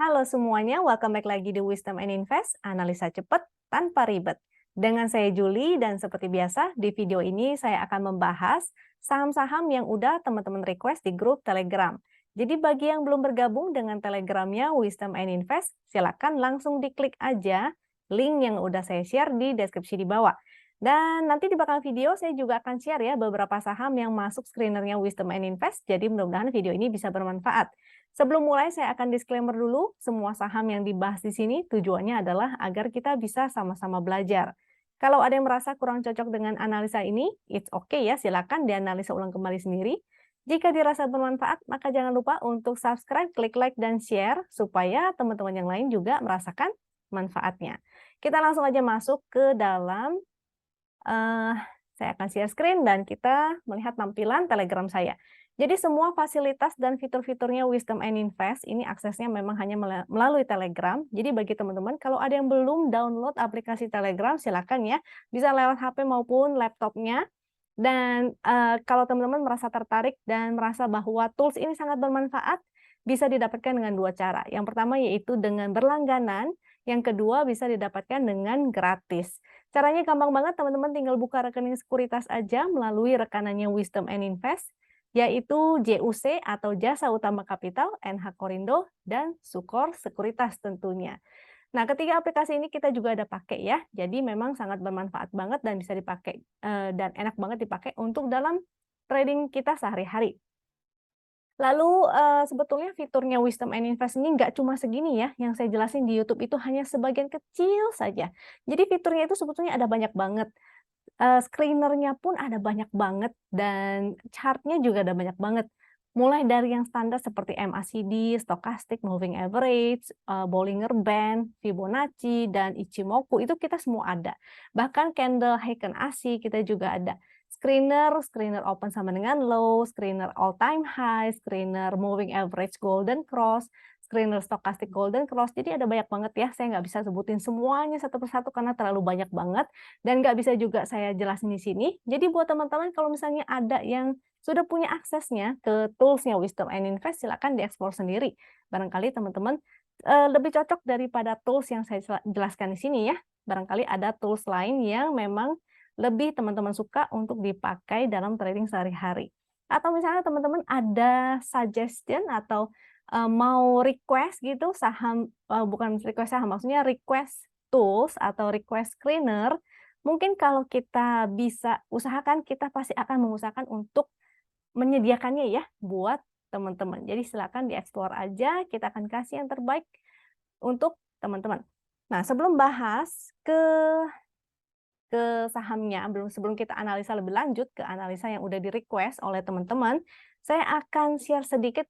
Halo semuanya, welcome back lagi di Wisdom and Invest, analisa cepat tanpa ribet. Dengan saya Julie dan seperti biasa di video ini saya akan membahas saham-saham yang udah teman-teman request di grup Telegram. Jadi bagi yang belum bergabung dengan Telegramnya Wisdom and Invest, silakan langsung diklik aja link yang udah saya share di deskripsi di bawah. Dan nanti di belakang video saya juga akan share ya beberapa saham yang masuk screenernya Wisdom and Invest, jadi mudah-mudahan video ini bisa bermanfaat. Sebelum mulai, saya akan disclaimer dulu, semua saham yang dibahas di sini tujuannya adalah agar kita bisa sama-sama belajar. Kalau ada yang merasa kurang cocok dengan analisa ini, it's okay ya, silakan dianalisa ulang kembali sendiri. Jika dirasa bermanfaat, maka jangan lupa untuk subscribe, klik like, dan share, supaya teman-teman yang lain juga merasakan manfaatnya. Kita langsung aja masuk ke dalam, eh, saya akan share screen dan kita melihat tampilan Telegram saya. Jadi semua fasilitas dan fitur-fiturnya Wisdom and Invest ini aksesnya memang hanya melalui Telegram. Jadi bagi teman-teman kalau ada yang belum download aplikasi Telegram silakan ya, bisa lewat HP maupun laptopnya. Dan kalau teman-teman merasa tertarik dan merasa bahwa tools ini sangat bermanfaat, bisa didapatkan dengan dua cara. Yang pertama yaitu dengan berlangganan, yang kedua bisa didapatkan dengan gratis. Caranya gampang banget, teman-teman tinggal buka rekening sekuritas aja melalui rekanannya Wisdom and Invest, yaitu JUC atau Jasa Utama Kapital, NH Korindo, dan Sukor Sekuritas tentunya. Nah, ketiga aplikasi ini kita juga ada pakai ya, jadi memang sangat bermanfaat banget dan bisa dipakai dan enak banget dipakai untuk dalam trading kita sehari-hari. Lalu sebetulnya fiturnya Wisdom and Invest ini nggak cuma segini ya, yang saya jelasin di YouTube itu hanya sebagian kecil saja. Jadi fiturnya itu sebetulnya ada banyak banget. Screener-nya pun ada banyak banget dan chart-nya juga ada banyak banget. Mulai dari yang standar seperti MACD, Stochastic Moving Average, Bollinger Band, Fibonacci, dan Ichimoku itu kita semua ada. Bahkan candle Heiken Ashi kita juga ada. Screener open sama dengan low, screener all time high, screener moving average golden cross, screener stochastic golden cross. Jadi ada banyak banget ya, saya nggak bisa sebutin semuanya satu persatu karena terlalu banyak banget dan nggak bisa juga saya jelasin di sini. Jadi buat teman-teman kalau misalnya ada yang sudah punya aksesnya ke toolsnya Wisdom and Invest, silakan dieksplor sendiri. Barangkali teman-teman lebih cocok daripada tools yang saya jelaskan di sini ya. Barangkali ada tools lain yang memang lebih teman-teman suka untuk dipakai dalam trading sehari-hari. Atau misalnya teman-teman ada suggestion atau mau request gitu saham, bukan request saham, maksudnya request tools atau request screener, mungkin kalau kita bisa usahakan, kita pasti akan mengusahakan untuk menyediakannya ya buat teman-teman. Jadi silakan dieksplor aja, kita akan kasih yang terbaik untuk teman-teman. Nah, sebelum bahas ke sahamnya, sebelum kita analisa lebih lanjut ke analisa yang udah di-request oleh teman-teman, saya akan share sedikit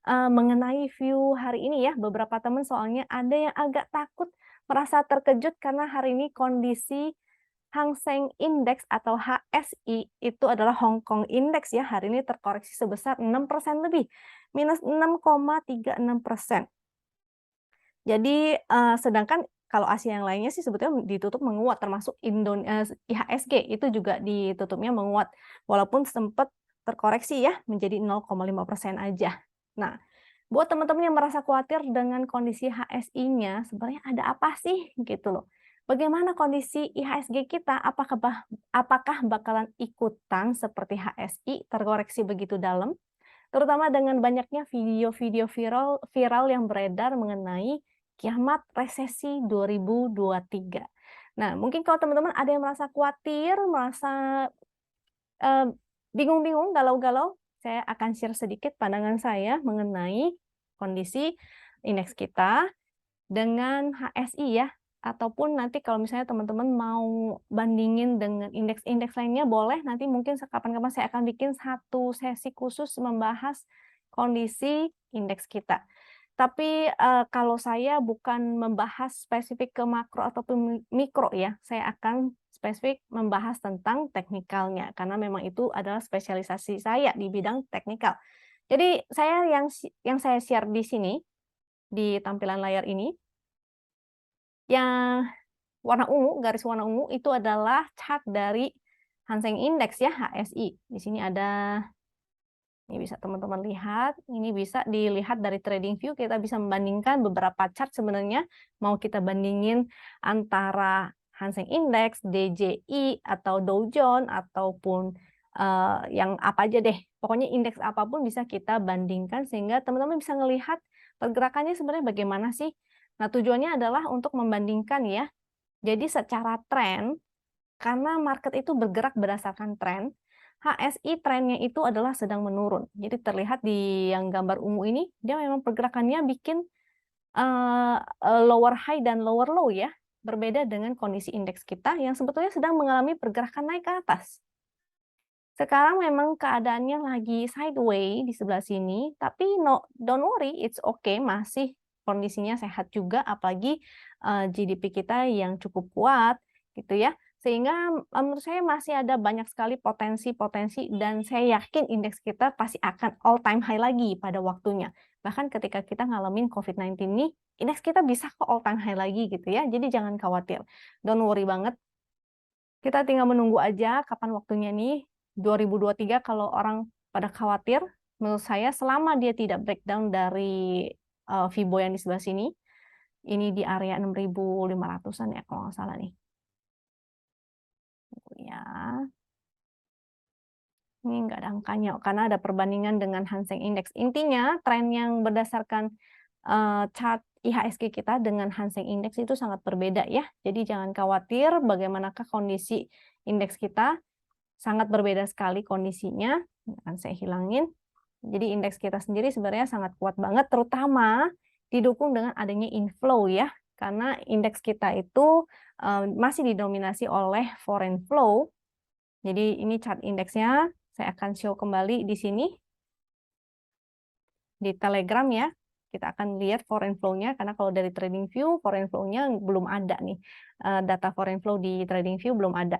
mengenai view hari ini ya. Beberapa teman soalnya ada yang agak takut, merasa terkejut karena hari ini kondisi Hang Seng Index atau HSI itu adalah Hong Kong Index ya, hari ini terkoreksi sebesar 6% lebih, minus 6,36%. Jadi, sedangkan kalau Asia yang lainnya sih sebetulnya ditutup menguat, termasuk IHSG itu juga ditutupnya menguat, walaupun sempat terkoreksi ya menjadi 0,5% aja. Nah, buat teman-teman yang merasa khawatir dengan kondisi HSI-nya, sebenarnya ada apa sih gitu loh. Bagaimana kondisi IHSG kita? Apakah bakalan ikutan seperti HSI terkoreksi begitu dalam? Terutama dengan banyaknya video-video viral yang beredar mengenai kiamat resesi 2023. Nah, mungkin kalau teman-teman ada yang merasa khawatir, merasa bingung-bingung, galau-galau, saya akan share sedikit pandangan saya mengenai kondisi indeks kita dengan HSI ya, ataupun nanti kalau misalnya teman-teman mau bandingin dengan indeks-indeks lainnya boleh, nanti mungkin kapan-kapan saya akan bikin satu sesi khusus membahas kondisi indeks kita. Tapi kalau saya bukan membahas spesifik ke makro ataupun mikro ya, saya akan spesifik membahas tentang teknikalnya, karena memang itu adalah spesialisasi saya di bidang teknikal. Jadi saya yang saya share di sini, di tampilan layar ini, yang warna ungu, garis warna ungu itu adalah chart dari Hang Seng Index ya, HSI. Di sini ada Ini bisa teman-teman lihat, ini bisa dilihat dari TradingView, kita bisa membandingkan beberapa chart sebenarnya, mau kita bandingin antara Hang Seng Index, DJI, atau Dow Jones, ataupun yang apa aja deh, pokoknya indeks apapun bisa kita bandingkan, sehingga teman-teman bisa melihat pergerakannya sebenarnya bagaimana sih. Nah, tujuannya adalah untuk membandingkan ya, jadi secara tren, karena market itu bergerak berdasarkan tren, HSI trennya itu adalah sedang menurun. Jadi terlihat di yang gambar ungu ini, dia memang pergerakannya bikin lower high dan lower low ya. Berbeda dengan kondisi indeks kita yang sebetulnya sedang mengalami pergerakan naik ke atas. Sekarang memang keadaannya lagi sideways di sebelah sini, tapi don't worry, it's okay, masih kondisinya sehat juga, apalagi GDP kita yang cukup kuat, gitu ya. Sehingga menurut saya masih ada banyak sekali potensi-potensi dan saya yakin indeks kita pasti akan all time high lagi pada waktunya. Bahkan ketika kita ngalamin COVID-19 ini, indeks kita bisa ke all time high lagi gitu ya. Jadi jangan khawatir. Don't worry banget. Kita tinggal menunggu aja kapan waktunya nih. 2023 kalau orang pada khawatir, menurut saya selama dia tidak breakdown dari Fibo yang di sebelah sini, ini di area 6.500-an ya kalau nggak salah nih. Ya, ini nggak ada angkanya karena ada perbandingan dengan Hang Seng Index. Intinya tren yang berdasarkan chart IHSG kita dengan Hang Seng Index itu sangat berbeda ya. Jadi jangan khawatir bagaimanakah kondisi indeks kita, sangat berbeda sekali kondisinya. Akan saya hilangin. Jadi indeks kita sendiri sebenarnya sangat kuat banget, terutama didukung dengan adanya inflow ya. Karena indeks kita itu masih didominasi oleh foreign flow. Jadi ini chart indeksnya, saya akan show kembali di sini. Di Telegram ya, kita akan lihat foreign flow-nya, karena kalau dari TradingView, foreign flow-nya belum ada nih. Data foreign flow di TradingView belum ada.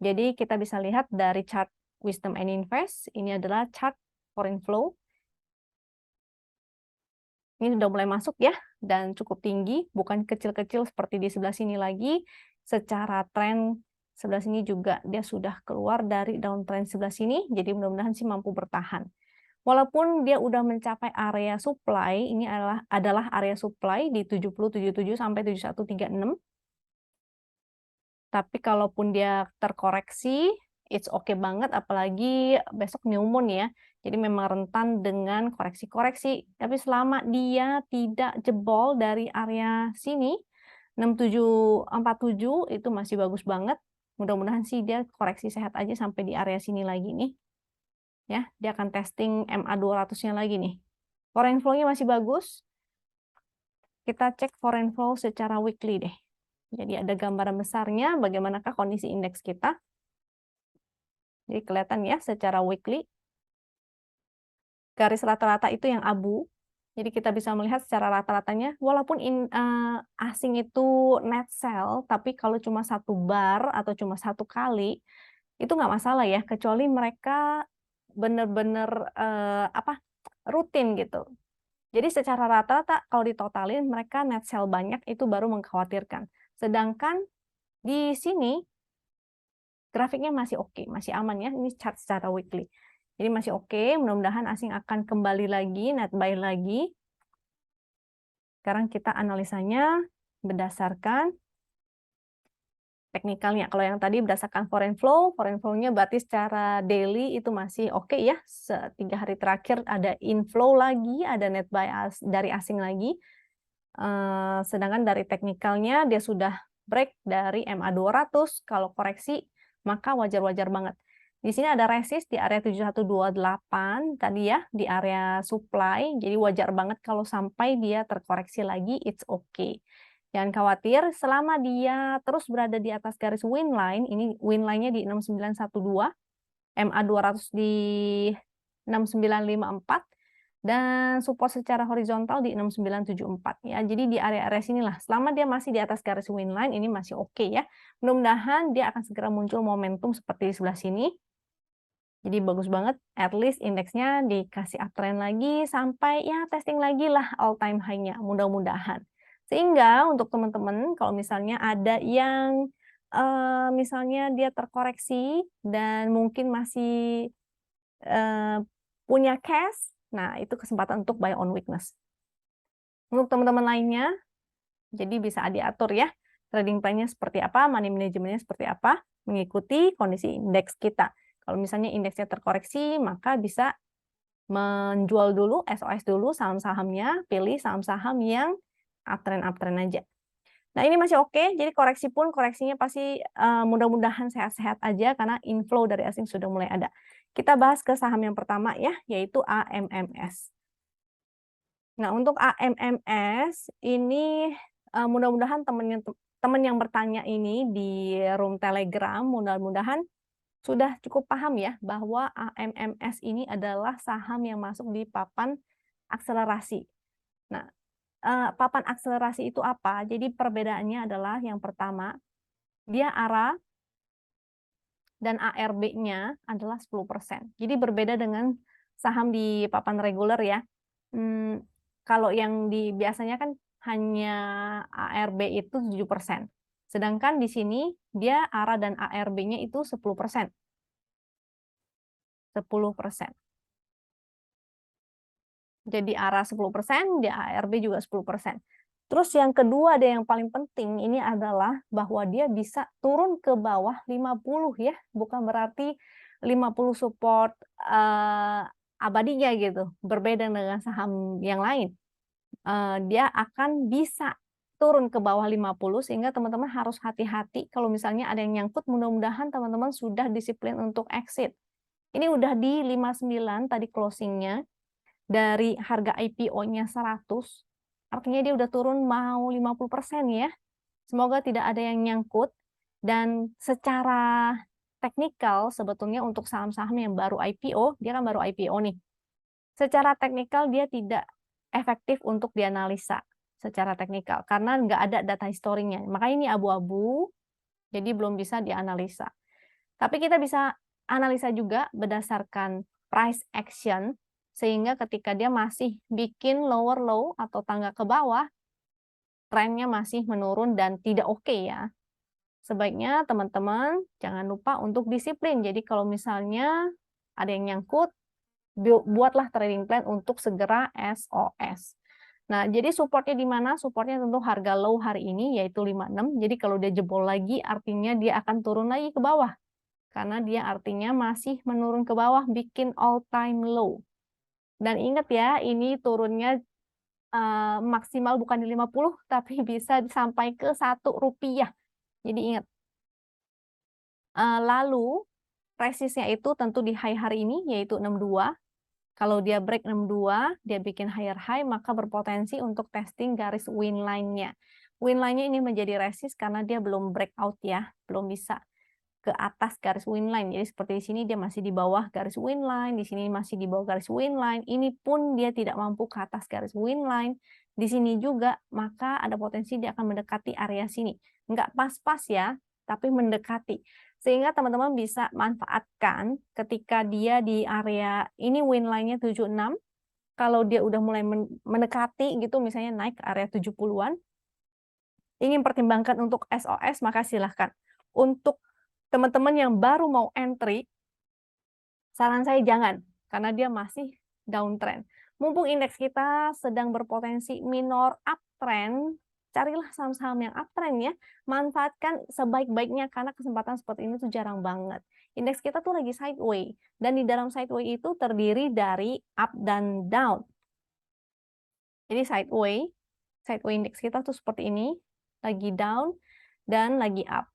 Jadi kita bisa lihat dari chart Wisdom and Invest, ini adalah chart foreign flow. Ini sudah mulai masuk ya, dan cukup tinggi, bukan kecil-kecil seperti di sebelah sini lagi. Secara tren sebelah sini juga dia sudah keluar dari downtrend sebelah sini, jadi mudah-mudahan sih mampu bertahan. Walaupun dia udah mencapai area supply, ini adalah area supply di 7077 sampai 7136. Tapi kalaupun dia terkoreksi, it's okay banget, apalagi besok new moon ya. Jadi memang rentan dengan koreksi-koreksi. Tapi selama dia tidak jebol dari area sini, 6747 itu masih bagus banget. Mudah-mudahan sih dia koreksi sehat aja sampai di area sini lagi nih. Ya, dia akan testing MA 200-nya lagi nih. Foreign flow-nya masih bagus. Kita cek foreign flow secara weekly deh. Jadi ada gambaran besarnya bagaimanakah kondisi indeks kita. Jadi kelihatan ya secara weekly. Garis rata-rata itu yang abu. Jadi kita bisa melihat secara rata-ratanya, walaupun asing itu net sell, tapi kalau cuma satu bar atau cuma satu kali, itu nggak masalah ya, kecuali mereka benar-benar rutin gitu. Jadi secara rata-rata kalau ditotalin mereka net sell banyak itu baru mengkhawatirkan. Sedangkan di sini grafiknya masih oke, masih aman ya. Ini chart secara weekly. Jadi masih oke, mudah-mudahan asing akan kembali lagi, net buy lagi. Sekarang kita analisanya berdasarkan teknikalnya. Kalau yang tadi berdasarkan foreign flow-nya berarti secara daily itu masih oke ya. 3 hari terakhir ada inflow lagi, ada net buy dari asing lagi. Sedangkan dari teknikalnya dia sudah break dari MA 200. Kalau koreksi maka wajar-wajar banget. Di sini ada resist di area 7128 tadi ya, di area supply. Jadi wajar banget kalau sampai dia terkoreksi lagi, it's okay. Jangan khawatir, selama dia terus berada di atas garis win line, ini win line-nya di 6912, MA 200 di 6954, dan support secara horizontal di 6974 ya. Jadi di area-area sinilah, selama dia masih di atas garis win line, ini masih oke ya. Mudah-mudahan dia akan segera muncul momentum seperti di sebelah sini. Jadi bagus banget, at least indeksnya dikasih uptrend lagi sampai ya testing lagi lah all time high-nya, mudah-mudahan. Sehingga untuk teman-teman kalau misalnya ada yang misalnya dia terkoreksi dan mungkin masih punya cash, nah itu kesempatan untuk buy on weakness. Untuk teman-teman lainnya, jadi bisa diatur ya, trading plan-nya seperti apa, money management-nya seperti apa, mengikuti kondisi indeks kita. Kalau misalnya indeksnya terkoreksi, maka bisa menjual dulu, SOS dulu saham-sahamnya, pilih saham-saham yang uptrend aja. Nah, ini masih oke, jadi koreksi pun koreksinya pasti mudah-mudahan sehat-sehat aja karena inflow dari asing sudah mulai ada. Kita bahas ke saham yang pertama ya, yaitu AMMS. Nah, untuk AMMS ini mudah-mudahan teman yang bertanya ini di room Telegram, mudah-mudahan sudah cukup paham ya bahwa AMMS ini adalah saham yang masuk di papan akselerasi. Nah, papan akselerasi itu apa? Jadi perbedaannya adalah yang pertama, dia ARA dan ARB-nya adalah 10%. Jadi berbeda dengan saham di papan reguler ya. Kalau yang biasanya kan hanya ARB itu 7%. Sedangkan di sini dia ARA dan ARB-nya itu 10%. 10%. Jadi ARA 10%, dia ARB juga 10%. Terus yang kedua ada yang paling penting ini adalah bahwa dia bisa turun ke bawah 50 ya, bukan berarti 50 support abadinya gitu, berbeda dengan saham yang lain. Dia akan bisa turun ke bawah 50 sehingga teman-teman harus hati-hati kalau misalnya ada yang nyangkut, mudah-mudahan teman-teman sudah disiplin untuk exit. Ini udah di 59 tadi closingnya, dari harga IPO-nya 100, artinya dia udah turun mau 50% ya. Semoga tidak ada yang nyangkut. Dan secara teknikal sebetulnya untuk saham-saham yang baru IPO, dia kan baru IPO nih. Secara teknikal dia tidak efektif untuk dianalisa secara teknikal karena nggak ada data historinya. Makanya ini abu-abu, jadi belum bisa dianalisa. Tapi kita bisa analisa juga berdasarkan price action, sehingga ketika dia masih bikin lower low atau tangga ke bawah, trennya masih menurun dan tidak oke ya. Sebaiknya teman-teman jangan lupa untuk disiplin. Jadi kalau misalnya ada yang nyangkut, buatlah trading plan untuk segera SOS. Nah, jadi supportnya di mana? Supportnya tentu harga low hari ini, yaitu 56. Jadi kalau dia jebol lagi, artinya dia akan turun lagi ke bawah. Karena dia artinya masih menurun ke bawah, bikin all time low. Dan ingat ya, ini turunnya maksimal bukan di 50, tapi bisa sampai ke Rp1. Jadi ingat. Lalu, resistnya itu tentu di high hari ini, yaitu 62. Kalau dia break 62, dia bikin higher high, maka berpotensi untuk testing garis win line-nya. Win line-nya ini menjadi resist karena dia belum breakout ya, belum bisa ke atas garis win line. Jadi seperti di sini dia masih di bawah garis win line, di sini masih di bawah garis win line. Ini pun dia tidak mampu ke atas garis win line. Di sini juga, maka ada potensi dia akan mendekati area sini. Nggak pas-pas ya, tapi mendekati. Sehingga teman-teman bisa manfaatkan ketika dia di area ini win line-nya 76. Kalau dia udah mulai mendekati gitu, misalnya naik ke area 70-an, ingin pertimbangkan untuk SOS, maka silahkan. Untuk teman-teman yang baru mau entry, saran saya jangan, karena dia masih downtrend. Mumpung indeks kita sedang berpotensi minor uptrend, carilah saham-saham yang uptrend ya. Manfaatkan sebaik-baiknya karena kesempatan seperti ini tuh jarang banget. Indeks kita tuh lagi sideways, dan di dalam sideways itu terdiri dari up dan down. Jadi sideways indeks kita tuh seperti ini, lagi down dan lagi up.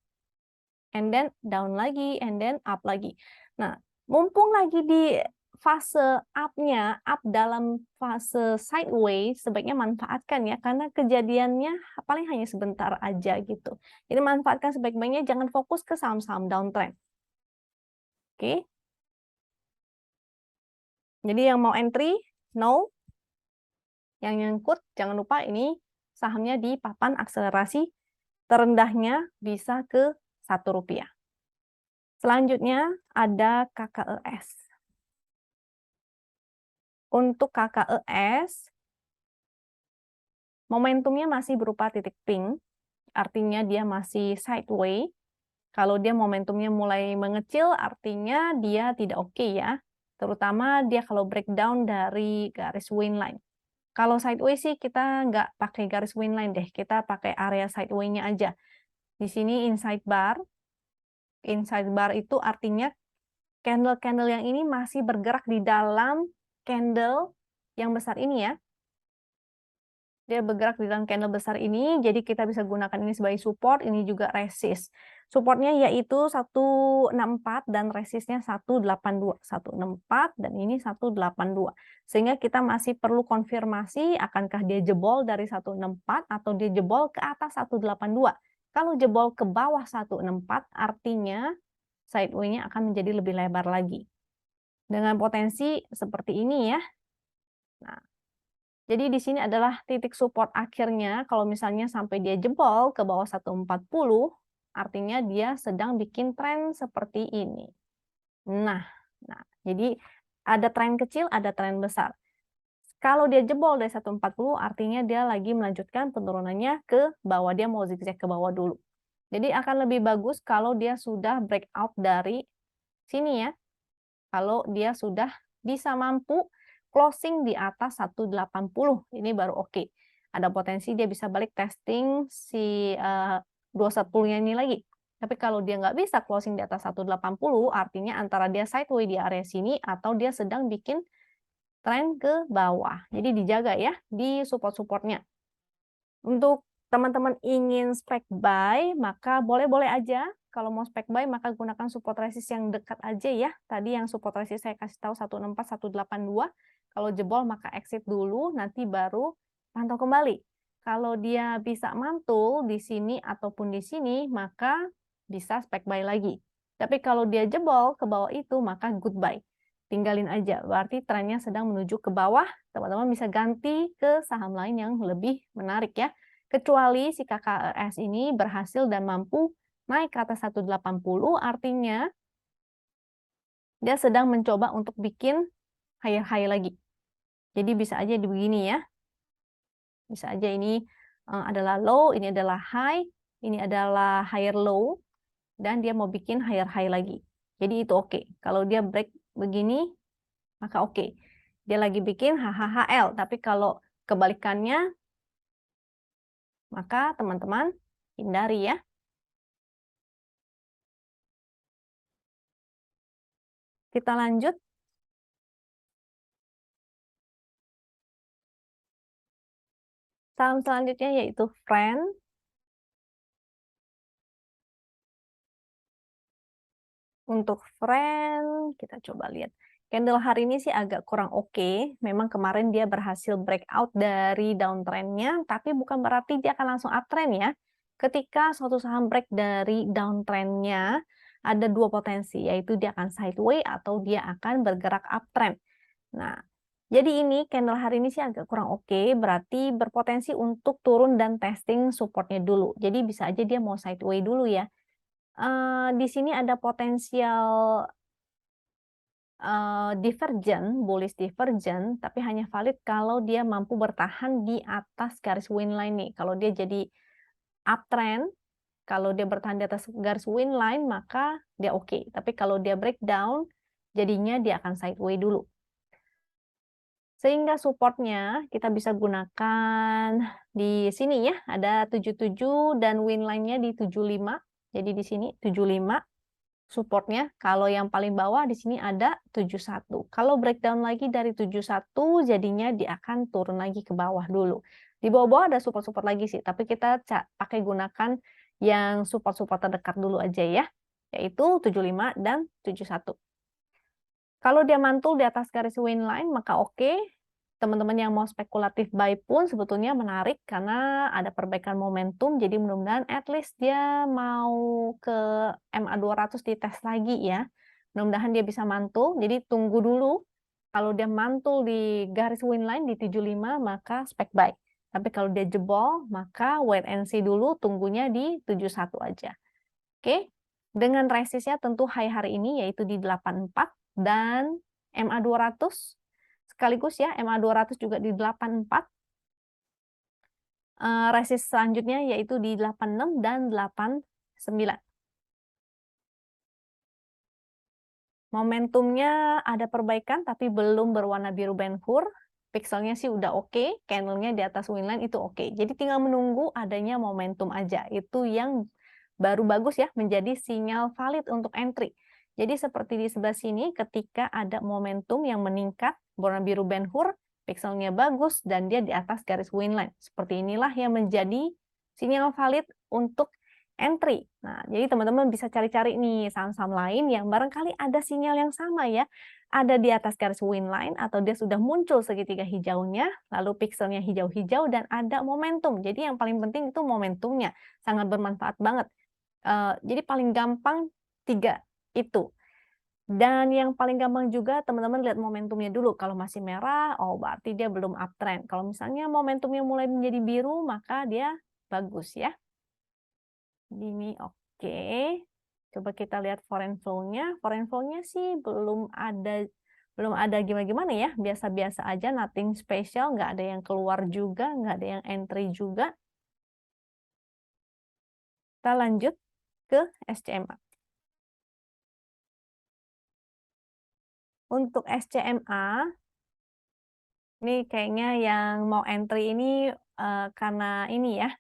And then down lagi, and then up lagi. Nah, mumpung lagi di fase up-nya, up dalam fase sideways, sebaiknya manfaatkan ya, karena kejadiannya paling hanya sebentar aja gitu. Jadi manfaatkan sebaik-baiknya, jangan fokus ke saham-saham downtrend. Oke. Jadi yang mau entry, no. Yang nyangkut, jangan lupa ini sahamnya di papan akselerasi terendahnya bisa ke Rp1. Selanjutnya ada KKES. Untuk KKES, momentumnya masih berupa titik pink, artinya dia masih sideways. Kalau dia momentumnya mulai mengecil, artinya dia tidak oke ya. terutama dia kalau breakdown dari garis win line. Kalau sideways sih kita nggak pakai garis win line deh, kita pakai area sideway-nya aja. Di sini inside bar itu artinya candle-candle yang ini masih bergerak di dalam candle yang besar ini ya. Dia bergerak di dalam candle besar ini, jadi kita bisa gunakan ini sebagai support, ini juga resist. Supportnya yaitu 164 dan resistnya 182. 164 dan ini 182. Sehingga kita masih perlu konfirmasi akankah dia jebol dari 164 atau dia jebol ke atas 182. Kalau jebol ke bawah 164 artinya sideway-nya akan menjadi lebih lebar lagi. Dengan potensi seperti ini ya. Nah, jadi di sini adalah titik support akhirnya kalau misalnya sampai dia jebol ke bawah 140, artinya dia sedang bikin tren seperti ini. Nah, jadi ada tren kecil, ada tren besar. Kalau dia jebol dari 140, artinya dia lagi melanjutkan penurunannya ke bawah, dia mau zigzag ke bawah dulu. Jadi akan lebih bagus kalau dia sudah breakout dari sini ya. Kalau dia sudah bisa mampu closing di atas 180, ini baru oke. Ada potensi dia bisa balik testing si 210-nya ini lagi. Tapi kalau dia nggak bisa closing di atas 180, artinya antara dia sideway di area sini atau dia sedang bikin tren ke bawah. Jadi dijaga ya di support-supportnya. Untuk teman-teman ingin spek buy, maka boleh-boleh aja. Kalau mau spek buy, maka gunakan support resist yang dekat aja ya. Tadi yang support resist saya kasih tahu 164, 182. Kalau jebol, maka exit dulu, nanti baru pantau kembali. Kalau dia bisa mantul di sini ataupun di sini, maka bisa spek buy lagi. Tapi kalau dia jebol ke bawah itu, maka goodbye. Tinggalin aja, berarti trennya sedang menuju ke bawah, teman-teman bisa ganti ke saham lain yang lebih menarik ya. Kecuali si KKES ini berhasil dan mampu naik ke atas 180, artinya dia sedang mencoba untuk bikin higher high lagi. Jadi bisa aja di begini ya. Bisa aja ini adalah low, ini adalah high, ini adalah higher low, dan dia mau bikin higher high lagi. Jadi itu oke. Kalau dia break begini, maka oke. Dia lagi bikin HHHL, tapi kalau kebalikannya, maka teman-teman hindari ya. Kita lanjut. Saham selanjutnya yaitu Friend. Untuk Friend, kita coba lihat. Candle hari ini sih agak kurang oke. Memang kemarin dia berhasil breakout dari downtrend-nya, tapi bukan berarti dia akan langsung uptrend ya. Ketika suatu saham break dari downtrend-nya, ada dua potensi, yaitu dia akan sideway atau dia akan bergerak uptrend. Nah, jadi ini candle hari ini sih agak kurang oke, berarti berpotensi untuk turun dan testing supportnya dulu. Jadi bisa aja dia mau sideway dulu ya. Di sini ada potensial bullish divergent, tapi hanya valid kalau dia mampu bertahan di atas garis win line nih. Kalau dia jadi uptrend, kalau dia bertahan di atas garis win line, maka dia oke. Tapi kalau dia breakdown, jadinya dia akan sideway dulu. Sehingga supportnya kita bisa gunakan di sini ya, ada 77 dan win line-nya di 75. Jadi di sini 75 supportnya. Kalau yang paling bawah di sini ada 71. Kalau breakdown lagi dari 71, jadinya dia akan turun lagi ke bawah dulu. Di bawah-bawah ada support-support lagi sih, tapi kita pakai gunakan yang support-support terdekat dulu aja ya, yaitu 75 dan 71. Kalau dia mantul di atas garis win line, maka oke. Teman-teman yang mau spekulatif buy pun sebetulnya menarik karena ada perbaikan momentum. Jadi mudah-mudahan at least dia mau ke MA200 dites lagi ya. Mudah-mudahan dia bisa mantul. Jadi tunggu dulu. Kalau dia mantul di garis win line di 75, maka spek buy. Tapi kalau dia jebol, maka wait and see dulu, tunggunya di 71 aja. Oke. Dengan resistnya tentu high hari ini yaitu di 84 dan MA200 sekaligus ya, MA200 juga di 84. Resist selanjutnya yaitu di 86 dan 89. Momentumnya ada perbaikan tapi belum berwarna biru Ben-Hur. Pixelnya sih udah oke, candlenya di atas Winline itu oke. Jadi tinggal menunggu adanya momentum aja. Itu yang baru bagus ya, menjadi sinyal valid untuk entry. Jadi seperti di sebelah sini, ketika ada momentum yang meningkat, berwarna biru Ben-Hur, pixelnya bagus, dan dia di atas garis Winline. Seperti inilah yang menjadi sinyal valid untuk entry. Nah, jadi teman-teman bisa cari-cari nih saham-saham lain yang barangkali ada sinyal yang sama ya. Ada di atas garis Winline atau dia sudah muncul segitiga hijaunya, lalu pixelnya hijau-hijau dan ada momentum. Jadi yang paling penting itu momentumnya. Sangat bermanfaat banget. Jadi paling gampang 3 itu. Dan yang paling gampang juga teman-teman lihat momentumnya dulu. Kalau masih merah, oh berarti dia belum uptrend. Kalau misalnya momentumnya mulai menjadi biru, maka dia bagus ya. Ini oke. Coba kita lihat foreign flow-nya. Foreign flow-nya sih belum ada gimana-gimana ya. Biasa-biasa aja, nothing special, nggak ada yang keluar juga, nggak ada yang entry juga. Kita lanjut ke SCMA. Untuk SCMA, ini kayaknya yang mau entry ini karena ini ya,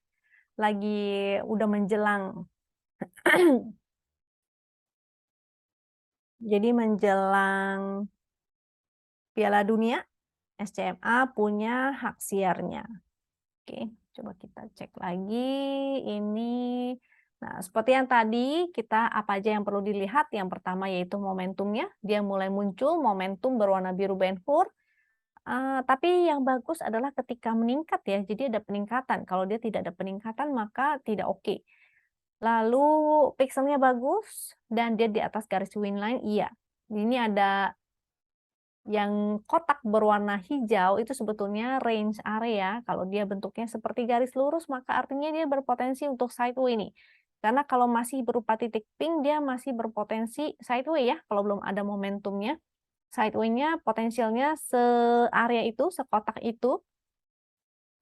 lagi udah menjelang. Jadi menjelang Piala Dunia, SCMA punya hak siarnya. Oke, coba kita cek lagi ini. Nah, seperti yang tadi, kita apa aja yang perlu dilihat? Yang pertama yaitu momentumnya. Dia mulai muncul, momentum berwarna biru Ben-Hur. Tapi yang bagus adalah ketika meningkat ya, jadi ada peningkatan. Kalau dia tidak ada peningkatan, maka tidak oke. Lalu pixelnya bagus, dan dia di atas garis Winline, iya. Ini ada yang kotak berwarna hijau itu sebetulnya range area. Kalau dia bentuknya seperti garis lurus, maka artinya dia berpotensi untuk sideway nih. Karena kalau masih berupa titik pink, dia masih berpotensi sideway ya, kalau belum ada momentumnya. Sideway-nya potensialnya se-area itu, sekotak itu.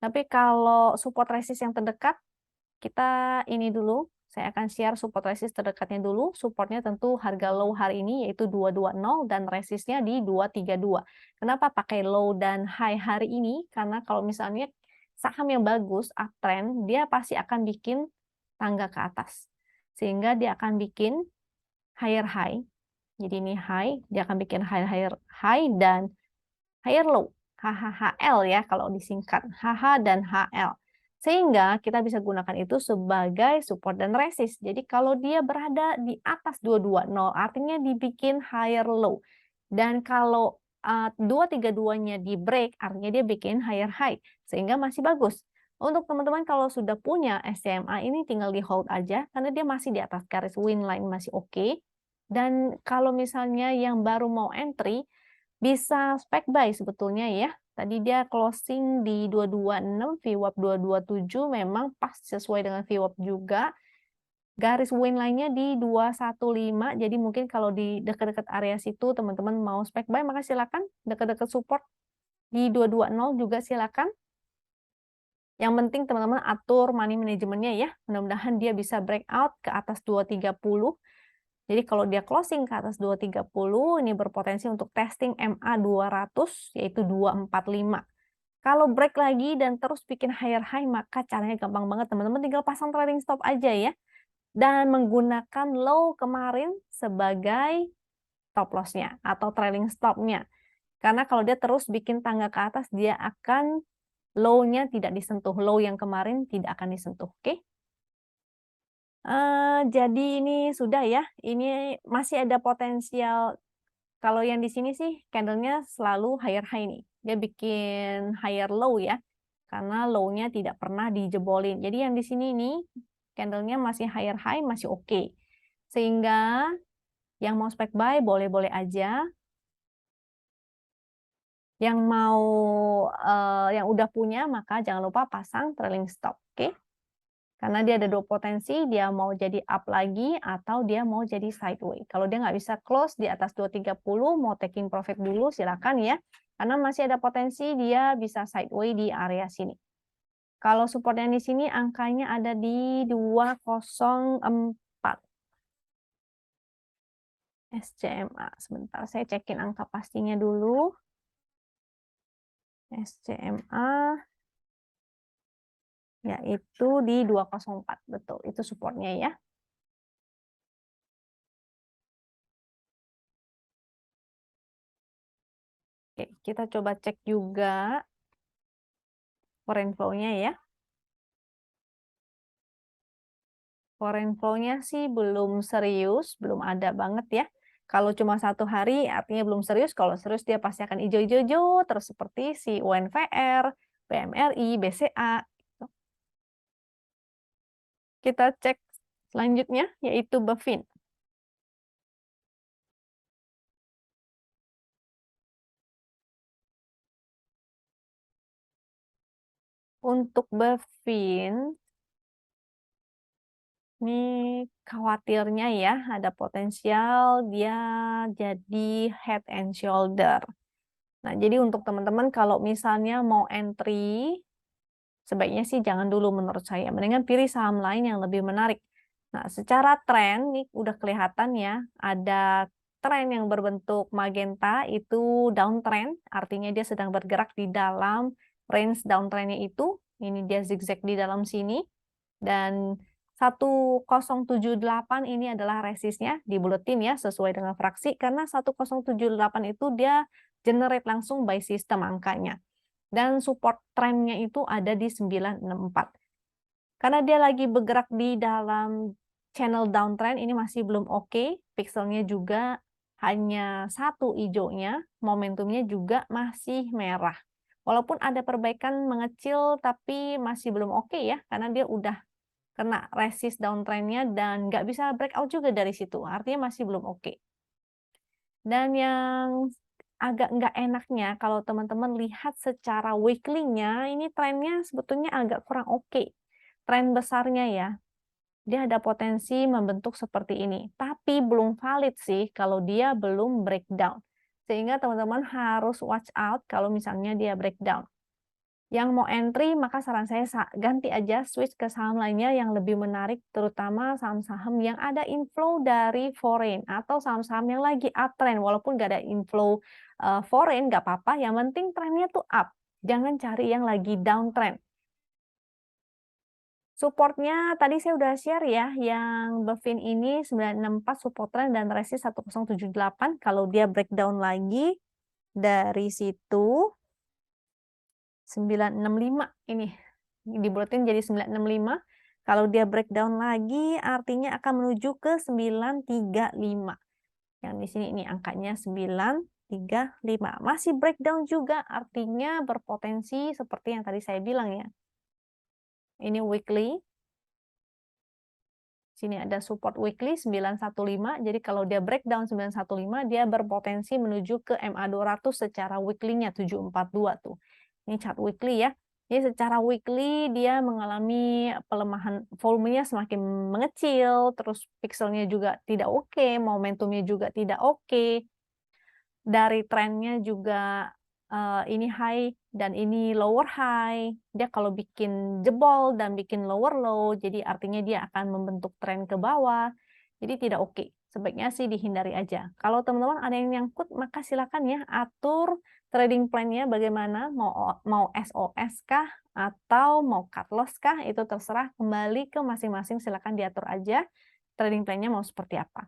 Tapi kalau support resist yang terdekat, kita ini dulu, saya akan share support resist terdekatnya dulu. Supportnya tentu harga low hari ini yaitu 220 dan resistnya di 232. Kenapa pakai low dan high hari ini? Karena kalau misalnya saham yang bagus, uptrend, dia pasti akan bikin tangga ke atas. Sehingga dia akan bikin higher high. Jadi ini high, dia akan bikin higher high dan higher low. HHHL ya kalau disingkat. HH dan HL. Sehingga kita bisa gunakan itu sebagai support dan resist. Jadi kalau dia berada di atas 220, artinya dibikin higher low. Dan kalau 232-nya di break, artinya dia bikin higher high. Sehingga masih bagus. Untuk teman-teman kalau sudah punya SCMA ini tinggal di hold aja, karena dia masih di atas garis win line, masih oke. Dan kalau misalnya yang baru mau entry, bisa spek buy sebetulnya ya. Tadi dia closing di 226, VWAP 227 memang pas sesuai dengan VWAP juga. Garis win line-nya di 215, jadi mungkin kalau di dekat-dekat area situ teman-teman mau spek buy maka silakan. Dekat-dekat support di 220 juga silakan. Yang penting teman-teman atur money manajemennya ya. Mudah-mudahan dia bisa breakout ke atas 230. Jadi kalau dia closing ke atas 230, ini berpotensi untuk testing MA 200, yaitu 245. Kalau break lagi dan terus bikin higher high, maka caranya gampang banget. Teman-teman tinggal pasang trailing stop aja ya. Dan menggunakan low kemarin sebagai stop loss-nya atau trailing stop-nya. Karena kalau dia terus bikin tangga ke atas, dia akan low-nya tidak disentuh. Low yang kemarin tidak akan disentuh. Oke? Jadi ini sudah ya, ini masih ada potensial. Kalau yang di sini sih candlenya selalu higher high nih. Dia bikin higher low ya, karena low-nya tidak pernah dijebolin. Jadi yang di sini nih candlenya masih higher high, masih oke. Sehingga yang mau spek buy boleh-boleh aja. Yang mau yang udah punya maka jangan lupa pasang trailing stop, oke? Karena dia ada dua potensi, dia mau jadi up lagi atau dia mau jadi sideway. Kalau dia nggak bisa close di atas 230, mau taking profit dulu silakan ya. Karena masih ada potensi dia bisa sideway di area sini. Kalau support yang di sini angkanya ada di 204. SCMA. Sebentar, saya cekin angka pastinya dulu. SCMA yaitu di 204, betul. Itu supportnya ya. Oke, kita coba cek juga foreign flow-nya ya. Foreign flow-nya sih belum serius, belum ada banget ya. Kalau cuma 1 hari artinya belum serius, kalau serius dia pasti akan hijau-hijau terus seperti si UNVR, PMRI, BCA. Kita cek selanjutnya yaitu BEFIN. Untuk BEFIN, ini khawatirnya ya ada potensial dia jadi head and shoulder. Nah, jadi untuk teman-teman kalau misalnya mau entry, sebaiknya sih jangan dulu menurut saya. Mendingan pilih saham lain yang lebih menarik. Nah, secara tren nih udah kelihatan ya, ada tren yang berbentuk magenta itu downtrend, artinya dia sedang bergerak di dalam range downtrendnya itu. Ini dia zigzag di dalam sini. Dan 1078 ini adalah resistnya, dibuletin ya sesuai dengan fraksi, karena 1078 itu dia generate langsung by system angkanya. Dan support trendnya itu ada di 964. Karena dia lagi bergerak di dalam channel downtrend, ini masih belum oke. Pixelnya juga hanya satu hijaunya, momentumnya juga masih merah. Walaupun ada perbaikan mengecil, tapi masih belum oke ya, karena dia udah kena resist downtrendnya dan nggak bisa breakout juga dari situ. Artinya masih belum oke. Dan yang agak nggak enaknya kalau teman-teman lihat secara weekly-nya, ini trennya sebetulnya agak kurang oke. Tren besarnya ya, dia ada potensi membentuk seperti ini. Tapi belum valid sih kalau dia belum breakdown. Sehingga teman-teman harus watch out kalau misalnya dia breakdown. Yang mau entry, maka saran saya ganti aja, switch ke saham lainnya yang lebih menarik, terutama saham-saham yang ada inflow dari foreign, atau saham-saham yang lagi uptrend, walaupun nggak ada inflow foreign, nggak apa-apa, yang penting trennya tuh up. Jangan cari yang lagi downtrend. Supportnya tadi saya udah share ya, yang BEFIN ini 964 support trend dan resist 1078. Kalau dia breakdown lagi, dari situ 965 ini dibuletin jadi 965. Kalau dia breakdown lagi artinya akan menuju ke 935. Yang di sini ini angkanya 935. Masih breakdown juga artinya berpotensi seperti yang tadi saya bilang ya. Ini weekly. Sini ada support weekly 915. Jadi kalau dia breakdown 915 dia berpotensi menuju ke MA 200 secara weekly-nya 742 tuh. Ini chart weekly ya. Jadi secara weekly dia mengalami pelemahan, volumenya semakin mengecil, terus pixelnya juga tidak oke, momentumnya juga tidak oke. Dari trennya juga ini high dan ini lower high. Dia kalau bikin jebol dan bikin lower low, jadi artinya dia akan membentuk tren ke bawah. Jadi tidak oke. Sebaiknya sih dihindari aja. Kalau teman-teman ada yang nyangkut, maka silakan ya atur trading plan-nya bagaimana, mau SOS kah atau mau cut loss kah, itu terserah, kembali ke masing-masing, silakan diatur aja trading plan-nya mau seperti apa.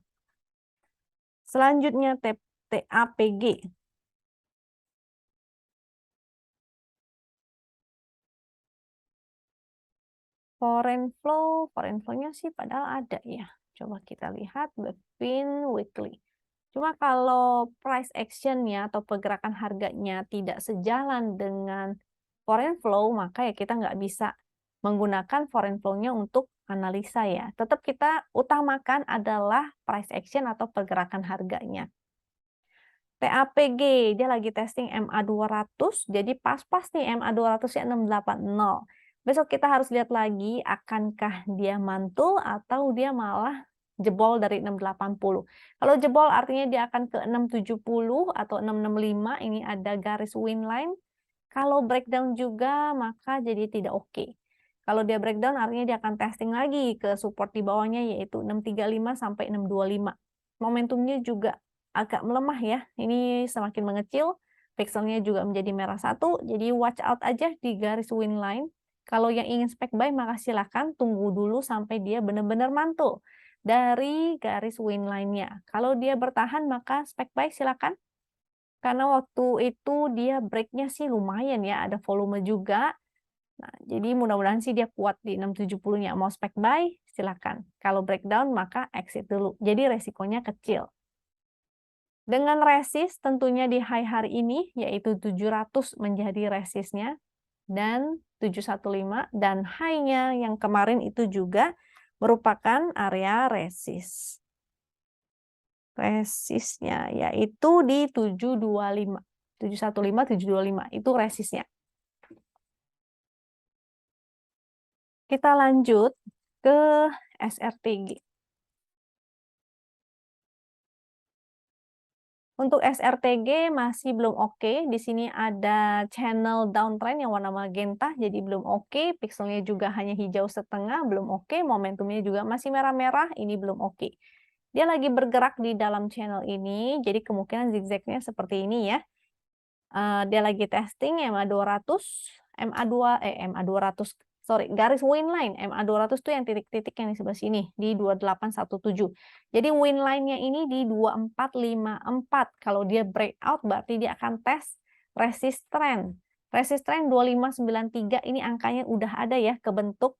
Selanjutnya TAPG. Foreign flow-nya sih padahal ada ya. Coba kita lihat BEFIN weekly. Cuma kalau price action-nya atau pergerakan harganya tidak sejalan dengan foreign flow, maka ya kita nggak bisa menggunakan foreign flow-nya untuk analisa ya. Tetap kita utamakan adalah price action atau pergerakan harganya. TAPG, dia lagi testing MA 200, jadi pas-pas nih MA 200-nya 680. Besok kita harus lihat lagi, akankah dia mantul atau dia malah jebol dari 680. Kalau jebol artinya dia akan ke 670 atau 665, ini ada garis win line. Kalau breakdown juga, maka jadi tidak oke. Kalau dia breakdown artinya dia akan testing lagi ke support di bawahnya, yaitu 635 sampai 625. momentumnya juga agak melemah ya. Ini semakin mengecil, pixelnya juga menjadi merah satu, jadi watch out aja di garis win line. Kalau yang ingin spek buy maka silakan tunggu dulu sampai dia benar-benar mantul dari garis win line-nya. Kalau dia bertahan maka spek buy silakan. Karena waktu itu dia break-nya sih lumayan ya, ada volume juga. Nah, jadi mudah-mudahan sih dia kuat di 670-nya. Mau spek buy, silakan. Kalau breakdown, maka exit dulu. Jadi resikonya kecil. Dengan resist tentunya di high hari ini, yaitu 700 menjadi resistnya, dan 715, dan high-nya yang kemarin itu juga merupakan area resist. Resistnya yaitu di 725. 715, 725, itu resistnya. Kita lanjut ke SRTG. Untuk SRTG masih belum oke. Di sini ada channel downtrend yang warna magenta, jadi belum oke. Pixelnya juga hanya hijau setengah, belum oke. Momentumnya juga masih merah-merah, ini belum oke. Dia lagi bergerak di dalam channel ini, jadi kemungkinan zigzagnya seperti ini ya. Dia lagi testing MA200, MA200, sorry, garis win line. MA200 itu yang titik-titik yang di sebelah sini, di 2817. Jadi win line-nya ini di 2454. Kalau dia breakout, berarti dia akan tes resist trend. Resist trend 2593, ini angkanya udah ada ya, kebentuk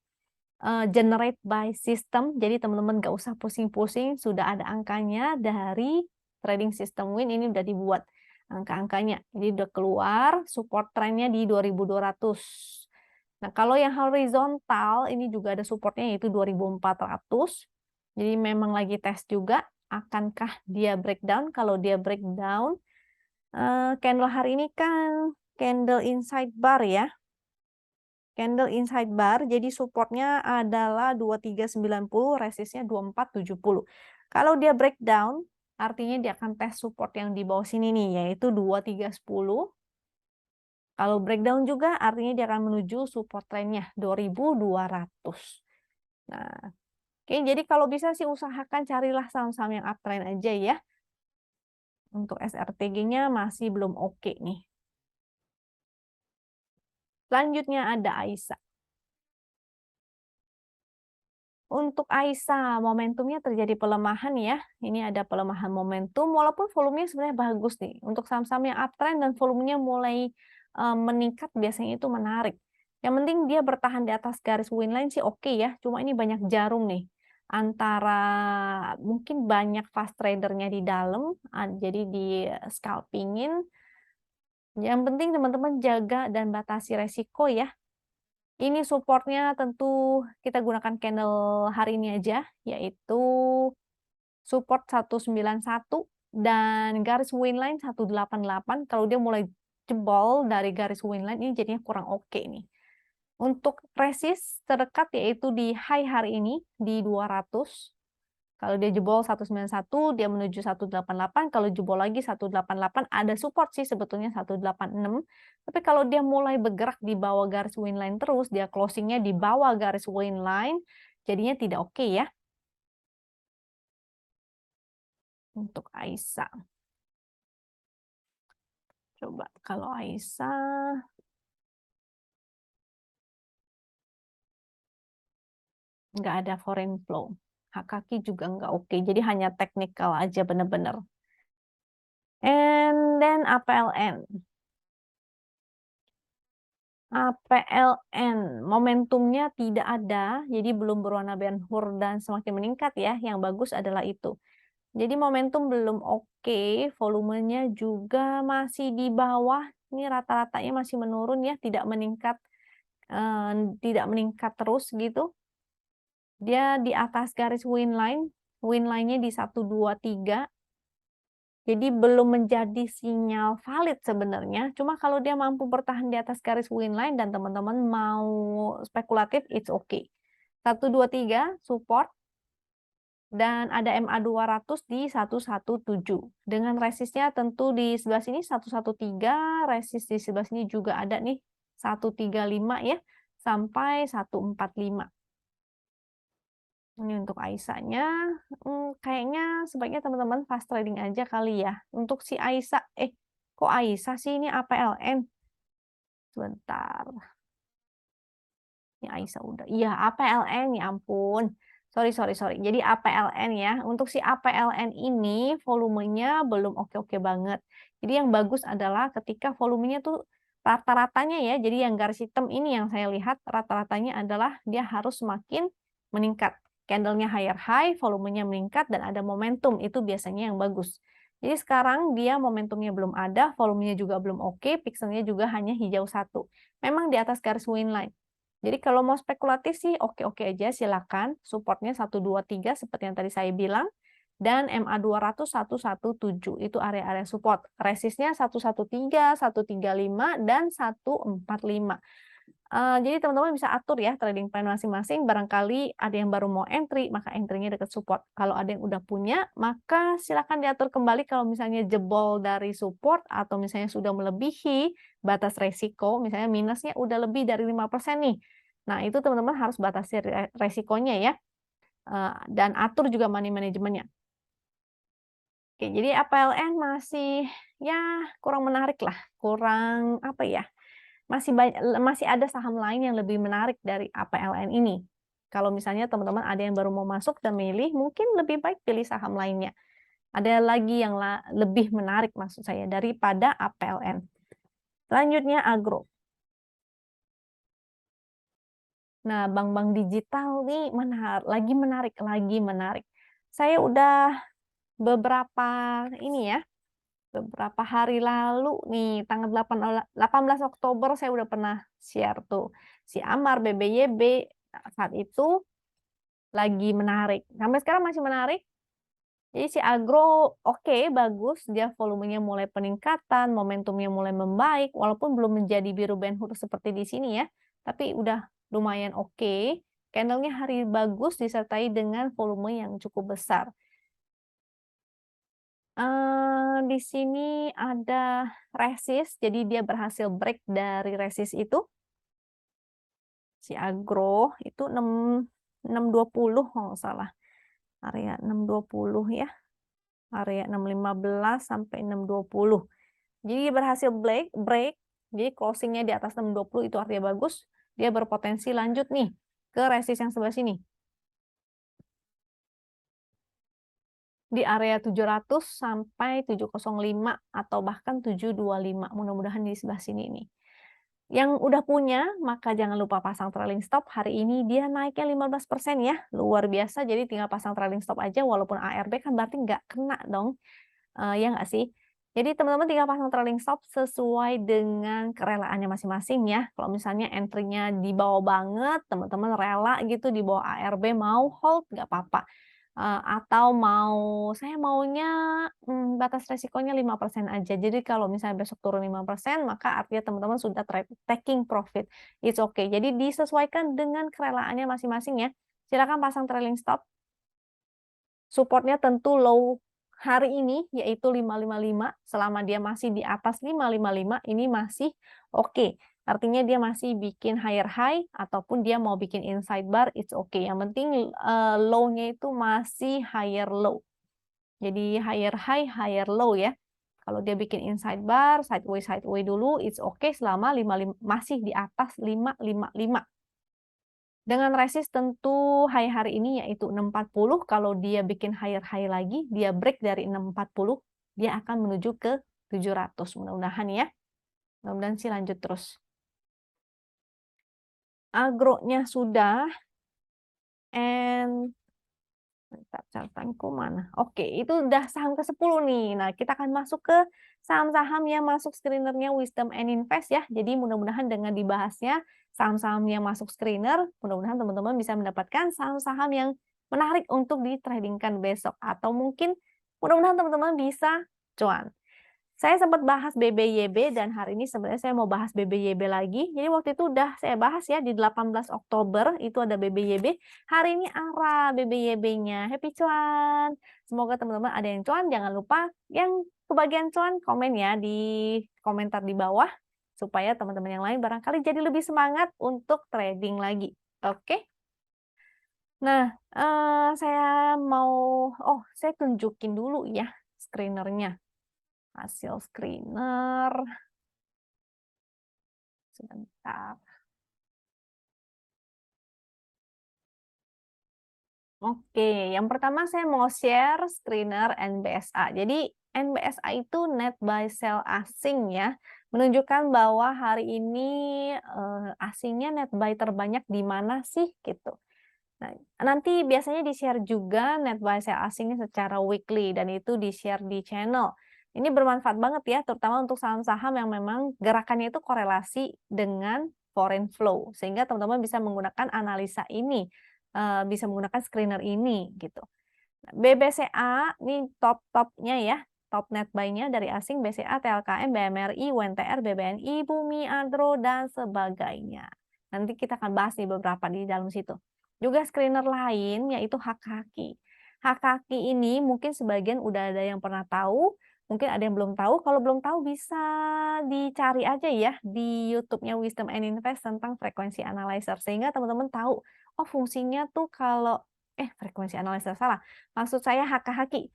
generate by system. Jadi teman-teman gak usah pusing-pusing, sudah ada angkanya dari trading system win, ini udah dibuat angka-angkanya. Jadi udah keluar, support trendnya di 2200. Nah, kalau yang horizontal, ini juga ada supportnya yaitu 2400. Jadi memang lagi tes juga, akankah dia breakdown? Kalau dia breakdown, candle hari ini kan candle inside bar ya. Candle inside bar, jadi supportnya adalah 2390, resistnya 2470. Kalau dia breakdown, artinya dia akan tes support yang di bawah sini nih, yaitu 2310. Kalau breakdown juga, artinya dia akan menuju support trendnya 2200. Nah, oke, jadi kalau bisa sih usahakan carilah saham-saham yang uptrend aja ya. Untuk SRTG-nya masih belum oke nih. Selanjutnya ada AISA. Untuk AISA, momentumnya terjadi pelemahan ya. Ini ada pelemahan momentum, walaupun volumenya sebenarnya bagus nih. Untuk saham-saham yang uptrend dan volumenya mulai meningkat, biasanya itu menarik. Yang penting dia bertahan di atas garis win line sih oke ya. Cuma ini banyak jarum nih. Antara mungkin banyak fast tradernya di dalam, jadi di scalpingin. Yang penting teman-teman jaga dan batasi resiko ya. Ini supportnya tentu kita gunakan candle hari ini aja, yaitu support 191 dan garis win line 188. Kalau dia mulai jebol dari garis win line, ini jadinya kurang oke nih. Untuk resist terdekat yaitu di high hari ini di 200. Kalau dia jebol 191, dia menuju 188. Kalau jebol lagi 188, ada support sih sebetulnya 186. Tapi kalau dia mulai bergerak di bawah garis win line terus, dia closingnya di bawah garis win line, jadinya tidak oke ya. Untuk AISA. Coba kalau AISA, nggak ada foreign flow. Hak kaki juga nggak oke. Jadi hanya technical aja bener-bener. And then APLN. APLN, momentumnya tidak ada, jadi belum berwarna Ben-Hur dan semakin meningkat ya. Yang bagus adalah itu. Jadi momentum belum oke, volumenya juga masih di bawah. Ini rata-ratanya masih menurun ya, tidak meningkat terus gitu. Dia di atas garis win line-nya di 123. Jadi belum menjadi sinyal valid sebenarnya. Cuma kalau dia mampu bertahan di atas garis win line dan teman-teman mau spekulatif, it's okay. 123 support dan ada MA200 di 117. Dengan resistnya tentu di sebelah sini 113, resist di sebelah sini juga ada nih 135 ya sampai 145. Ini untuk Aisyah-nya, kayaknya sebaiknya teman-teman fast trading aja kali ya. Untuk si Aisyah, kok Aisyah sih ini APLN? Sebentar. Ini Aisyah udah. Iya, APLN, ya ampun. Sorry. Jadi APLN ya. Untuk si APLN ini volumenya belum oke-oke banget. Jadi yang bagus adalah ketika volumenya tuh rata-ratanya ya. Jadi yang garis hitam ini yang saya lihat rata-ratanya adalah dia harus semakin meningkat. Candlenya higher high, volumenya meningkat dan ada momentum. Itu biasanya yang bagus. Jadi sekarang dia momentumnya belum ada, volumenya juga belum oke, pixelnya juga hanya hijau satu. Memang di atas garis win line. Jadi kalau mau spekulatif sih oke-oke aja, silakan. Supportnya 123 seperti yang tadi saya bilang. Dan MA 200 117 itu area-area support. Resistnya 113, 135, dan 145. Jadi teman-teman bisa atur ya trading plan masing-masing. Barangkali ada yang baru mau entry, maka entry-nya dekat support. Kalau ada yang udah punya, maka silakan diatur kembali kalau misalnya jebol dari support atau misalnya sudah melebihi batas resiko, misalnya minusnya udah lebih dari 5% nih. Nah, itu teman-teman harus batasi resikonya ya. Dan atur juga money manajemennya. Oke, jadi APLN masih ya kurang menarik lah. Kurang apa ya? Masih ada saham lain yang lebih menarik dari APLN ini. Kalau misalnya teman-teman ada yang baru mau masuk dan milih, mungkin lebih baik pilih saham lainnya. Ada lagi yang lebih menarik maksud saya daripada APLN. Selanjutnya agro. Nah, bank-bank digital nih lagi menarik. Saya udah beberapa ini ya, beberapa hari lalu nih, tanggal 18 Oktober saya udah pernah share tuh. Si Amar, BBYB, saat itu lagi menarik. Sampai sekarang masih menarik. Jadi si agro oke, bagus. Dia volumenya mulai peningkatan, momentumnya mulai membaik. Walaupun belum menjadi biru Ben Hur seperti di sini ya. Tapi udah lumayan oke. Candlenya hari bagus disertai dengan volume yang cukup besar. Di sini ada resist, jadi dia berhasil break dari resist itu. Si agro itu 620 kalau nggak salah. Area 620 ya. Area 615 sampai 620. Jadi dia berhasil break. Jadi closingnya di atas 620 itu artinya bagus. Dia berpotensi lanjut nih ke resist yang sebelah sini. Di area 700 sampai 705 atau bahkan 725. Mudah-mudahan di sebelah sini nih. Yang udah punya, maka jangan lupa pasang trailing stop. Hari ini dia naiknya 15% ya. Luar biasa, jadi tinggal pasang trailing stop aja. Walaupun ARB kan berarti nggak kena dong. Ya nggak sih? Jadi teman-teman tinggal pasang trailing stop sesuai dengan kerelaannya masing-masing ya. Kalau misalnya entry-nya di bawah banget, teman-teman rela gitu di bawah ARB mau hold, nggak apa-apa. Atau saya maunya batas resikonya 5% aja. Jadi kalau misalnya besok turun 5%, maka artinya teman-teman sudah taking profit. It's okay. Jadi disesuaikan dengan kerelaannya masing-masing ya. Silakan pasang trailing stop. Supportnya tentu low hari ini yaitu 555. Selama dia masih di atas 555, ini masih oke. Artinya dia masih bikin higher high ataupun dia mau bikin inside bar, it's okay. Yang penting low-nya itu masih higher low. Jadi higher high, higher low ya. Kalau dia bikin inside bar, sideways dulu, it's okay selama masih di atas 555. Dengan resist tentu high hari ini yaitu 640. Kalau dia bikin higher high lagi, dia break dari 640, dia akan menuju ke 700. Mudah-mudahan ya. Mudah-mudahan sih lanjut terus. Agronya sudah. And catatanku mana? Oke, itu udah saham ke-10 nih. Nah, kita akan masuk ke saham-saham yang masuk screenernya Wisdom and Invest ya. Jadi mudah-mudahan dengan dibahasnya saham-saham yang masuk screener, mudah-mudahan teman-teman bisa mendapatkan saham-saham yang menarik untuk ditradingkan besok. Atau mungkin mudah-mudahan teman-teman bisa cuan. Saya sempat bahas BBYB dan hari ini sebenarnya saya mau bahas BBYB lagi. Jadi waktu itu udah saya bahas ya di 18 Oktober itu ada BBYB. Hari ini ARA BBYB-nya. Happy cuan. Semoga teman-teman ada yang cuan. Jangan lupa yang kebagian cuan komen ya di komentar di bawah supaya teman-teman yang lain barangkali jadi lebih semangat untuk trading lagi. Oke? Nah, saya mau saya tunjukin dulu ya screener-nya. Hasil screener, sebentar. Oke, yang pertama saya mau share screener NBSA. Jadi NBSA itu net buy sell asing ya, menunjukkan bahwa hari ini asingnya net buy terbanyak di mana sih gitu. Nah, nanti biasanya di-share juga net buy sell asingnya secara weekly dan itu di-share di channel. Ini bermanfaat banget ya, terutama untuk saham-saham yang memang gerakannya itu korelasi dengan foreign flow, sehingga teman-teman bisa menggunakan analisa ini, bisa menggunakan screener ini gitu. BBCA ini top-topnya ya, top net buy-nya dari asing BCA, TLKM, BMRI, UNTR, BBNI, Bumi, Adro, dan sebagainya. Nanti kita akan bahas nih beberapa di dalam situ. Juga screener lain yaitu Hakaki. Hakaki ini mungkin sebagian udah ada yang pernah tahu, mungkin ada yang belum tahu. Kalau belum tahu bisa dicari aja ya di YouTube-nya Wisdom and Invest tentang frekuensi analyzer sehingga teman-teman tahu, oh fungsinya tuh kalau frekuensi analyzer salah. Maksud saya haka-haki.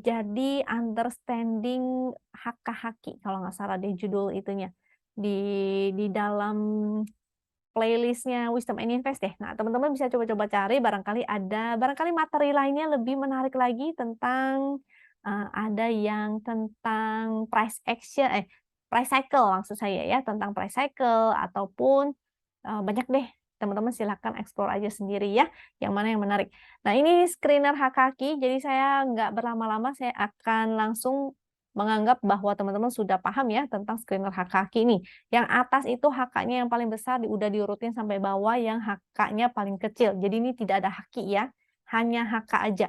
Jadi understanding haka-haki kalau nggak salah deh judul itunya. Di dalam playlistnya Wisdom and Invest deh. Nah, teman-teman bisa coba-coba cari barangkali materi lainnya lebih menarik lagi tentang ada yang tentang price cycle maksud saya ya, tentang price cycle ataupun banyak deh. Teman-teman silakan explore aja sendiri ya, yang mana yang menarik. Nah, ini screener Hakaki, jadi saya nggak berlama-lama, saya akan langsung menganggap bahwa teman-teman sudah paham ya tentang screener Hakaki ini. Yang atas itu HK-nya yang paling besar, udah diurutin sampai bawah yang HK-nya paling kecil. Jadi ini tidak ada haki ya, hanya HK aja.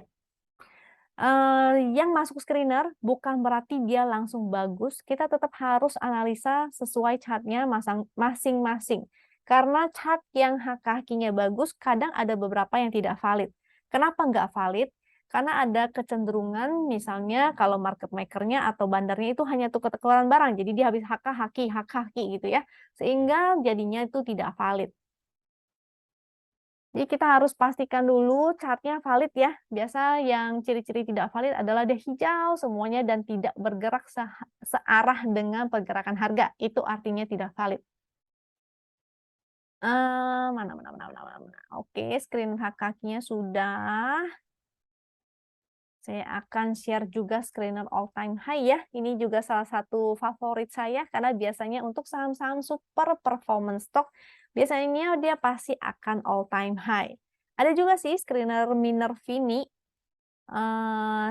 Yang masuk screener bukan berarti dia langsung bagus, kita tetap harus analisa sesuai chart-nya masing-masing. Karena chart yang kakinya bagus, kadang ada beberapa yang tidak valid. Kenapa nggak valid? Karena ada kecenderungan, misalnya kalau market maker-nya atau bandarnya itu hanya tukar-tukaran barang, jadi dia habis haki gitu ya, sehingga jadinya itu tidak valid. Jadi kita harus pastikan dulu chart-nya valid ya. Biasa yang ciri-ciri tidak valid adalah dia hijau semuanya dan tidak bergerak searah dengan pergerakan harga. Itu artinya tidak valid. Mana. Oke, screen kakinya sudah. Saya akan share juga screener all time high ya. Ini juga salah satu favorit saya karena biasanya untuk saham-saham super performance stock biasanya dia pasti akan all time high. Ada juga sih screener Minervini. Eh,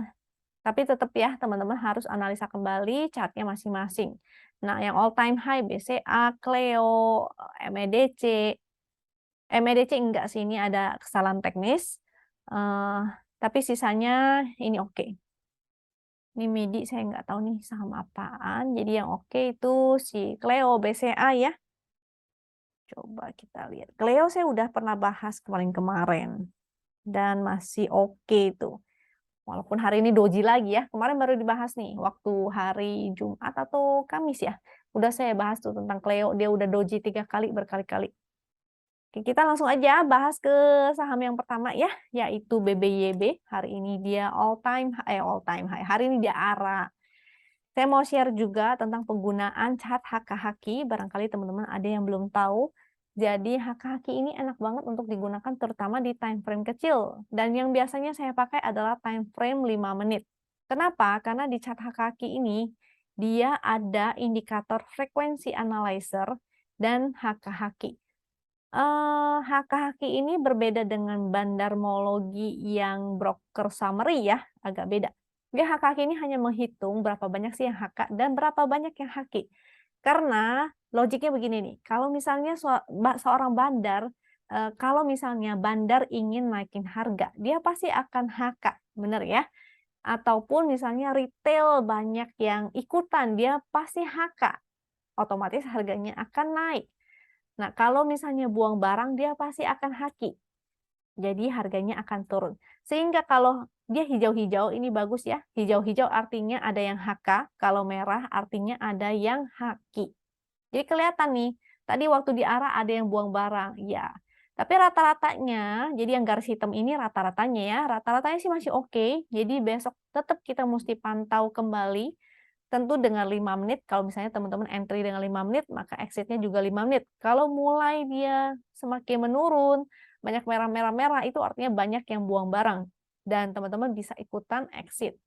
tapi tetap ya teman-teman harus analisa kembali chartnya masing-masing. Nah, yang all time high BCA, Cleo, MEDC. MEDC enggak sih, ini ada kesalahan teknis. Eh, tapi sisanya ini oke. Ini MIDI saya nggak tahu nih saham apaan. Jadi yang oke itu si Cleo BCA ya. Coba kita lihat. Cleo saya udah pernah bahas kemarin-kemarin. Dan masih oke itu. Walaupun hari ini doji lagi ya. Kemarin baru dibahas nih. Waktu hari Jumat atau Kamis ya. Udah saya bahas tuh tentang Cleo. Dia udah doji 3 kali berkali-kali. Oke, kita langsung aja bahas ke saham yang pertama ya. Yaitu BBYB. Hari ini dia all time high. Hari ini dia ARA. Saya mau share juga tentang penggunaan chart haka-haki. Barangkali teman-teman ada yang belum tahu. Jadi haka-haki ini enak banget untuk digunakan terutama di time frame kecil. Dan yang biasanya saya pakai adalah time frame 5 menit. Kenapa? Karena di chart haka-haki ini dia ada indikator frekuensi analyzer dan haka-haki. Haka-haki ini berbeda dengan bandarmologi yang broker summary ya, agak beda. Dia haki ini hanya menghitung berapa banyak sih yang haka dan berapa banyak yang haki. Karena logiknya begini nih, kalau misalnya seorang bandar, kalau misalnya bandar ingin naikin harga, dia pasti akan haka, bener ya? Ataupun misalnya retail banyak yang ikutan, dia pasti haka, otomatis harganya akan naik. Nah, kalau misalnya buang barang, dia pasti akan haki. Jadi harganya akan turun. Sehingga kalau dia hijau-hijau, ini bagus ya. Hijau-hijau artinya ada yang HK, kalau merah artinya ada yang haki. Jadi kelihatan nih, tadi waktu di arah ada yang buang barang, ya. Tapi rata-ratanya, jadi yang garis hitam ini rata-ratanya ya, rata-ratanya sih masih oke. Jadi besok tetap kita mesti pantau kembali, tentu dengan 5 menit. Kalau misalnya teman-teman entry dengan 5 menit, maka exit-nya juga 5 menit. Kalau mulai dia semakin menurun, banyak merah-merah-merah, itu artinya banyak yang buang barang. Dan teman-teman bisa ikutan exit.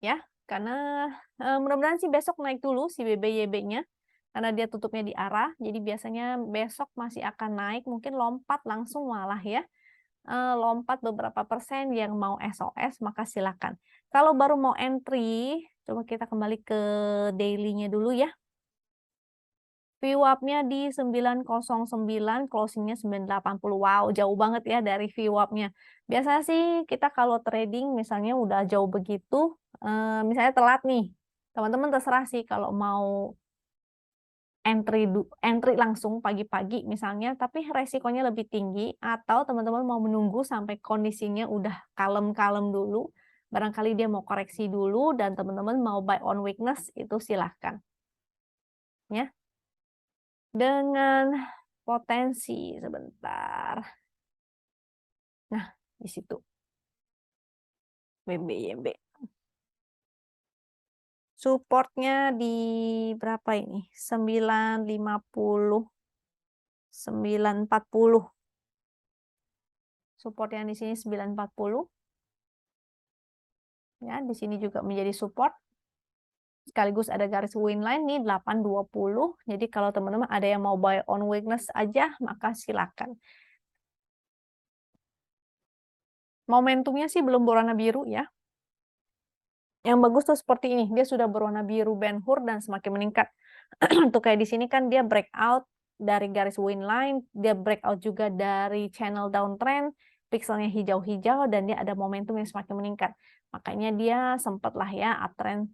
Ya, karena mudah-mudahan sih besok naik dulu si BBYB-nya. Karena dia tutupnya di arah, jadi biasanya besok masih akan naik, mungkin lompat langsung malah ya. Lompat beberapa persen yang mau SOS, maka silakan. Kalau baru mau entry, coba kita kembali ke daily-nya dulu ya. VWAP-nya di 909, closing-nya 980. Wow, jauh banget ya dari VWAP-nya. Biasanya sih kita kalau trading misalnya udah jauh begitu, misalnya telat nih, teman-teman terserah sih kalau mau entry langsung pagi-pagi misalnya, tapi resikonya lebih tinggi, atau teman-teman mau menunggu sampai kondisinya udah kalem-kalem dulu, barangkali dia mau koreksi dulu dan teman-teman mau buy on weakness, itu silahkan. Ya. Dengan potensi sebentar. Nah, di situ BBYB. Supportnya di berapa ini? 950, 940. Support yang di sini 940. Ya, di sini juga menjadi support. Sekaligus ada garis win line nih 820. Jadi kalau teman-teman ada yang mau buy on weakness aja, maka silakan. Momentumnya sih belum berwarna biru ya. Yang bagus tuh seperti ini, dia sudah berwarna biru Ben-Hur dan semakin meningkat. Untuk kayak di sini kan dia breakout dari garis win line, dia breakout juga dari channel downtrend, pixelnya hijau-hijau dan dia ada momentum yang semakin meningkat. Makanya dia sempat lah ya uptrend.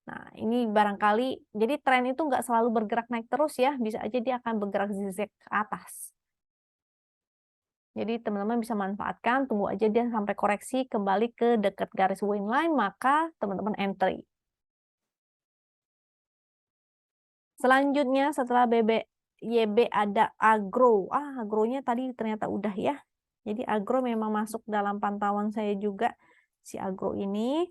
Nah, ini barangkali, jadi tren itu nggak selalu bergerak naik terus ya, bisa aja dia akan bergerak zigzag ke atas. Jadi teman-teman bisa manfaatkan, tunggu aja dia sampai koreksi kembali ke dekat garis win line, maka teman-teman entry. Selanjutnya setelah BBYB ada agro. Agronya tadi ternyata udah ya. Jadi agro memang masuk dalam pantauan saya juga si agro ini.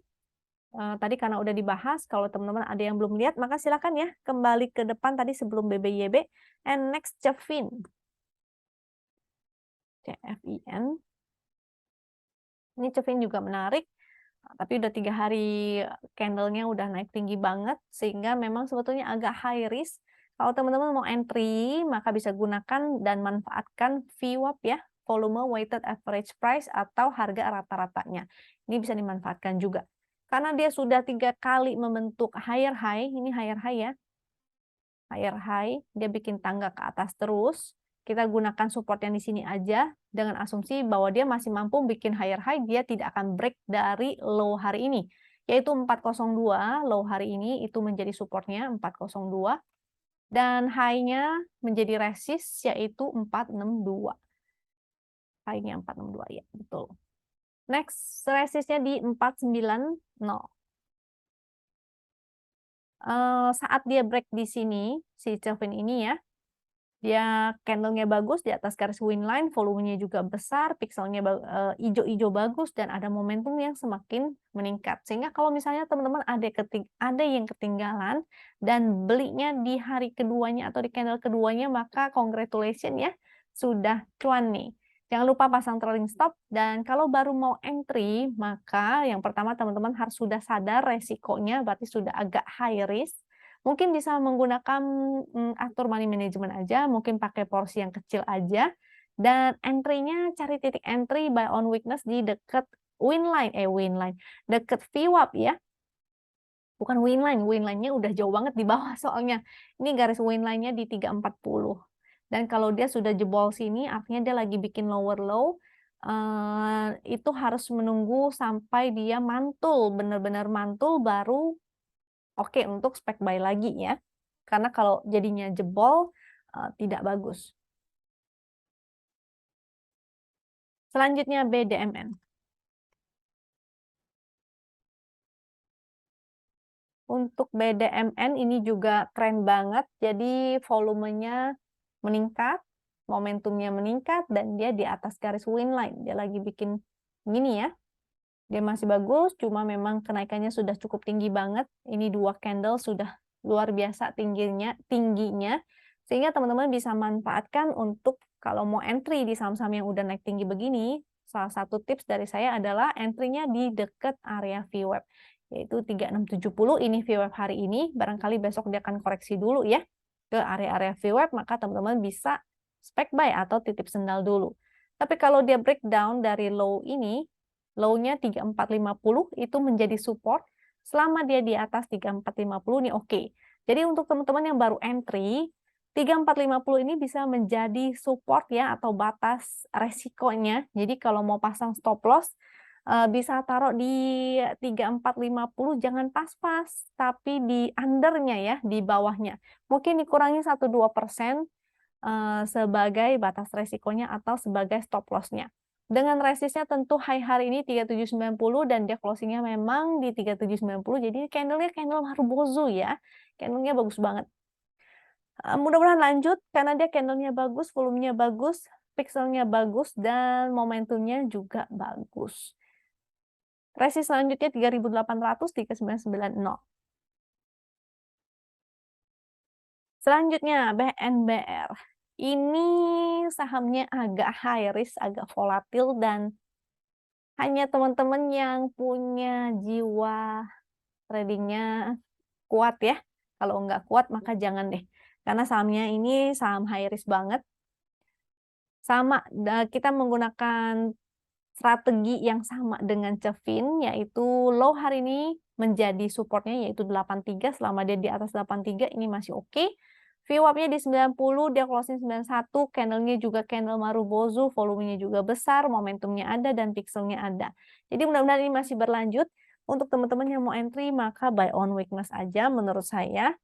Tadi karena udah dibahas, kalau teman-teman ada yang belum lihat, maka silakan ya kembali ke depan tadi sebelum BBYB. And next CFIN. CFIN. Ini CFIN juga menarik. Tapi udah 3 hari candle-nya udah naik tinggi banget, sehingga memang sebetulnya agak high risk. Kalau teman-teman mau entry, maka bisa gunakan dan manfaatkan VWAP ya, volume weighted average price atau harga rata-ratanya. Ini bisa dimanfaatkan juga. Karena dia sudah 3 kali membentuk higher high, ini higher high ya, higher high, dia bikin tangga ke atas terus. Kita gunakan support yang di sini aja dengan asumsi bahwa dia masih mampu bikin higher high, dia tidak akan break dari low hari ini, yaitu 402. Low hari ini itu menjadi supportnya 402 dan high-nya menjadi resist yaitu 462. High-nya 462 ya, betul. Next, resistnya di 490. Saat dia break di sini, si Kelvin ini ya, dia candle-nya bagus di atas garis win line, volumenya juga besar, pixelnya hijau-hijau bagus, dan ada momentum yang semakin meningkat. Sehingga kalau misalnya teman-teman ada yang ketinggalan dan belinya di hari keduanya atau di candle keduanya, maka congratulations ya, sudah cuan nih. Jangan lupa pasang trailing stop, dan kalau baru mau entry, maka yang pertama teman-teman harus sudah sadar resikonya, berarti sudah agak high risk. Mungkin bisa menggunakan atur money management aja, mungkin pakai porsi yang kecil aja, dan entry-nya cari titik entry buy on weakness di dekat win line, dekat VWAP ya. Bukan win line-nya udah jauh banget di bawah soalnya. Ini garis win line-nya di 340. Dan kalau dia sudah jebol sini, artinya dia lagi bikin lower low, itu harus menunggu sampai dia mantul, benar-benar mantul baru oke untuk spek buy lagi ya. Karena kalau jadinya jebol, tidak bagus. Selanjutnya BDMN. Untuk BDMN ini juga keren banget, jadi volumenya meningkat. momentumnya meningkat dan dia di atas garis win line. Dia lagi bikin gini ya. Dia masih bagus, cuma memang kenaikannya sudah cukup tinggi banget. Ini 2 candle sudah luar biasa tingginya, sehingga teman-teman bisa manfaatkan untuk kalau mau entry di saham-saham yang udah naik tinggi begini. Salah satu tips dari saya adalah entry-nya di dekat area VWAP, yaitu 3670. Ini VWAP hari ini, barangkali besok dia akan koreksi dulu ya ke area-area VWAP, maka teman-teman bisa spek buy atau titip sendal dulu. Tapi kalau dia breakdown dari low ini, low-nya 3450 itu menjadi support. Selama dia di atas 3450 ini oke. Jadi untuk teman-teman yang baru entry, 3450 ini bisa menjadi support ya atau batas resikonya. Jadi kalau mau pasang stop loss, bisa taruh di 3450, jangan pas-pas, tapi di undernya ya, di bawahnya. Mungkin dikurangi 1-2% sebagai batas resikonya atau sebagai stop loss-nya. Dengan resistnya tentu high hari ini 3790 dan dia closingnya memang di 3790, jadi candlenya candle Marubozu ya, candlenya bagus banget. Mudah-mudahan lanjut karena dia candlenya bagus, volumenya bagus, pixelnya bagus, dan momentumnya juga bagus. Resist selanjutnya 3800, 3990. Selanjutnya BNBR. Ini sahamnya agak high risk, agak volatil, dan hanya teman-teman yang punya jiwa tradingnya kuat ya. Kalau nggak kuat maka jangan deh. Karena sahamnya ini saham high risk banget. Sama, kita menggunakan strategi yang sama dengan Cevin, yaitu low hari ini menjadi supportnya yaitu 83. Selama dia di atas 83 ini masih oke. VWAP-nya di 90, dia closing 91, candlenya juga candle Marubozu, volumenya juga besar, momentumnya ada, dan pixelnya ada. Jadi mudah-mudahan ini masih berlanjut. Untuk teman-teman yang mau entry, maka buy on weakness aja menurut saya.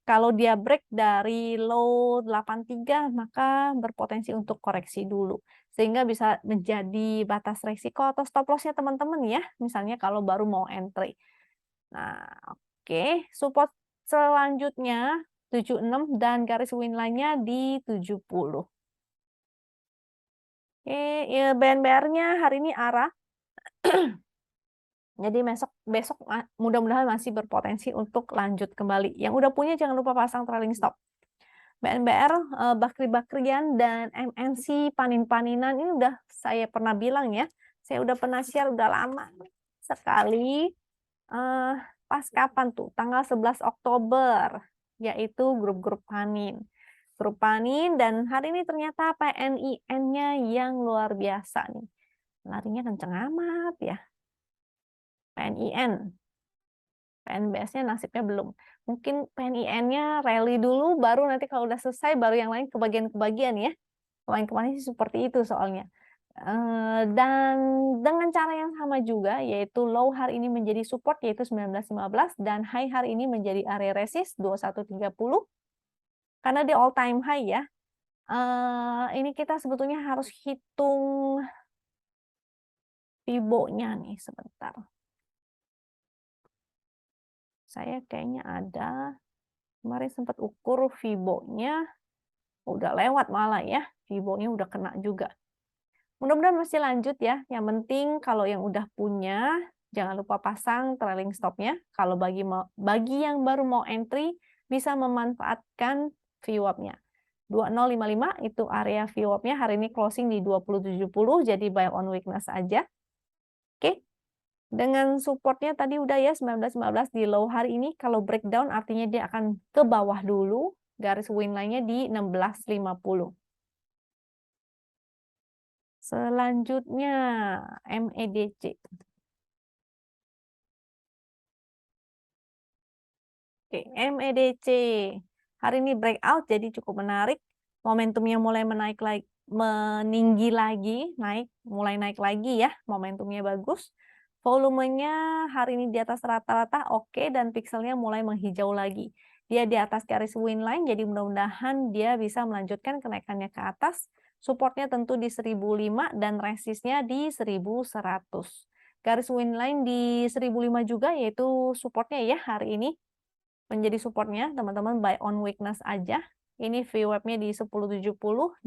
Kalau dia break dari low 83, maka berpotensi untuk koreksi dulu. Sehingga bisa menjadi batas resiko atau stop loss-nya teman-teman ya. Misalnya kalau baru mau entry. Nah, oke. Support selanjutnya 76 dan garis win line-nya di 70. Oke, ya BNBR-nya hari ini arah. Jadi besok mudah-mudahan masih berpotensi untuk lanjut kembali. Yang udah punya jangan lupa pasang trailing stop. BNBR, bakri-bakrian, dan MNC panin-paninan ini udah saya pernah bilang ya. Saya udah pernah share udah lama sekali. Pas kapan tuh? Tanggal 11 Oktober, yaitu grup-grup panin. Grup panin, dan hari ini ternyata PNIN-nya yang luar biasa nih. Larinya kenceng amat ya. PNIN. PNBS-nya nasibnya belum. Mungkin PNIN-nya rally dulu, baru nanti kalau udah selesai, baru yang lain kebagian-kebagian ya. Kemarin-kemarin sih seperti itu soalnya. Dan dengan cara yang sama juga, yaitu low hari ini menjadi support, yaitu 1915, dan high hari ini menjadi area resist 2130. Karena di all time high ya. Ini kita sebetulnya harus hitung Fibo-nya nih sebentar. Saya kayaknya ada, kemarin sempat ukur Fibo-nya, udah lewat malah ya, Fibo-nya udah kena juga. Mudah-mudahan masih lanjut ya, yang penting kalau yang udah punya, jangan lupa pasang trailing stop-nya. Kalau bagi yang baru mau entry, bisa memanfaatkan VWAP-nya. 2055 itu area VWAP-nya, hari ini closing di 2070, jadi buy on weakness aja. Oke. Dengan supportnya tadi udah ya 1915 di low hari ini, kalau breakdown artinya dia akan ke bawah dulu, garis win line-nya di 1650. Selanjutnya MEDC. Oke, MEDC. Hari ini breakout jadi cukup menarik. Momentumnya mulai meninggi lagi, mulai naik lagi ya, momentumnya bagus. Volumenya hari ini di atas rata-rata oke, dan pixelnya mulai menghijau lagi. Dia di atas garis win line, jadi mudah-mudahan dia bisa melanjutkan kenaikannya ke atas. Supportnya tentu di 1005 dan resistnya di 1100. Garis win line di 1005 juga, yaitu supportnya ya hari ini. Menjadi supportnya, teman-teman buy on weakness aja. Ini VWAP-nya di 10.70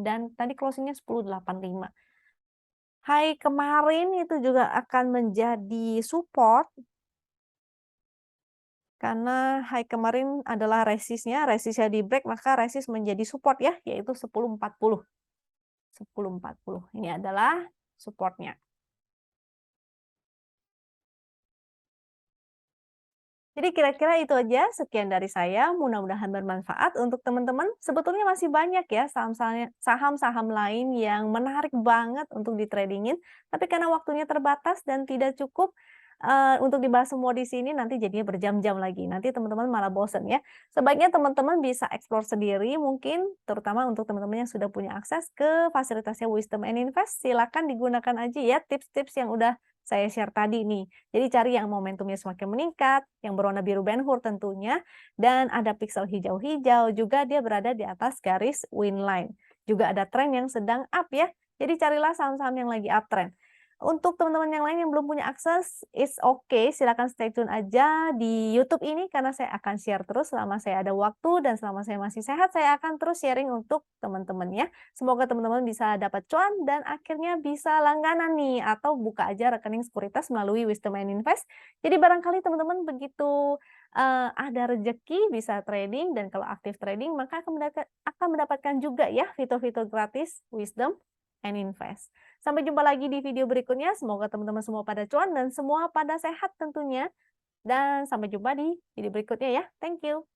dan tadi closing-nya 10.85. High kemarin itu juga akan menjadi support karena high kemarin adalah resistnya di break maka resist menjadi support ya, yaitu 10.40. 10.40 ini adalah supportnya. Jadi kira-kira itu aja, sekian dari saya, mudah-mudahan bermanfaat untuk teman-teman. Sebetulnya masih banyak ya saham-saham lain yang menarik banget untuk di-trading-in, tapi karena waktunya terbatas dan tidak cukup, untuk dibahas semua di sini nanti jadinya berjam-jam lagi, nanti teman-teman malah bosen ya. Sebaiknya teman-teman bisa explore sendiri mungkin, terutama untuk teman-teman yang sudah punya akses ke fasilitasnya Wisdom and Invest, silakan digunakan aja ya tips-tips yang udah saya share tadi nih. Jadi cari yang momentumnya semakin meningkat, yang berwarna biru Ben-Hur tentunya, dan ada pixel hijau-hijau, juga dia berada di atas garis win line. Juga ada tren yang sedang up ya, jadi carilah saham-saham yang lagi uptrend. Untuk teman-teman yang lain yang belum punya akses, it's okay, silakan stay tune aja di YouTube ini karena saya akan share terus selama saya ada waktu dan selama saya masih sehat, saya akan terus sharing untuk teman-teman ya. Semoga teman-teman bisa dapat cuan dan akhirnya bisa langganan nih atau buka aja rekening sekuritas melalui Wisdom and Invest. Jadi barangkali teman-teman begitu ada rezeki bisa trading dan kalau aktif trading maka akan mendapatkan juga ya fitur-fitur gratis Wisdom and Invest. Sampai jumpa lagi di video berikutnya. Semoga teman-teman semua pada cuan dan semua pada sehat tentunya. Dan sampai jumpa di video berikutnya ya. Thank you.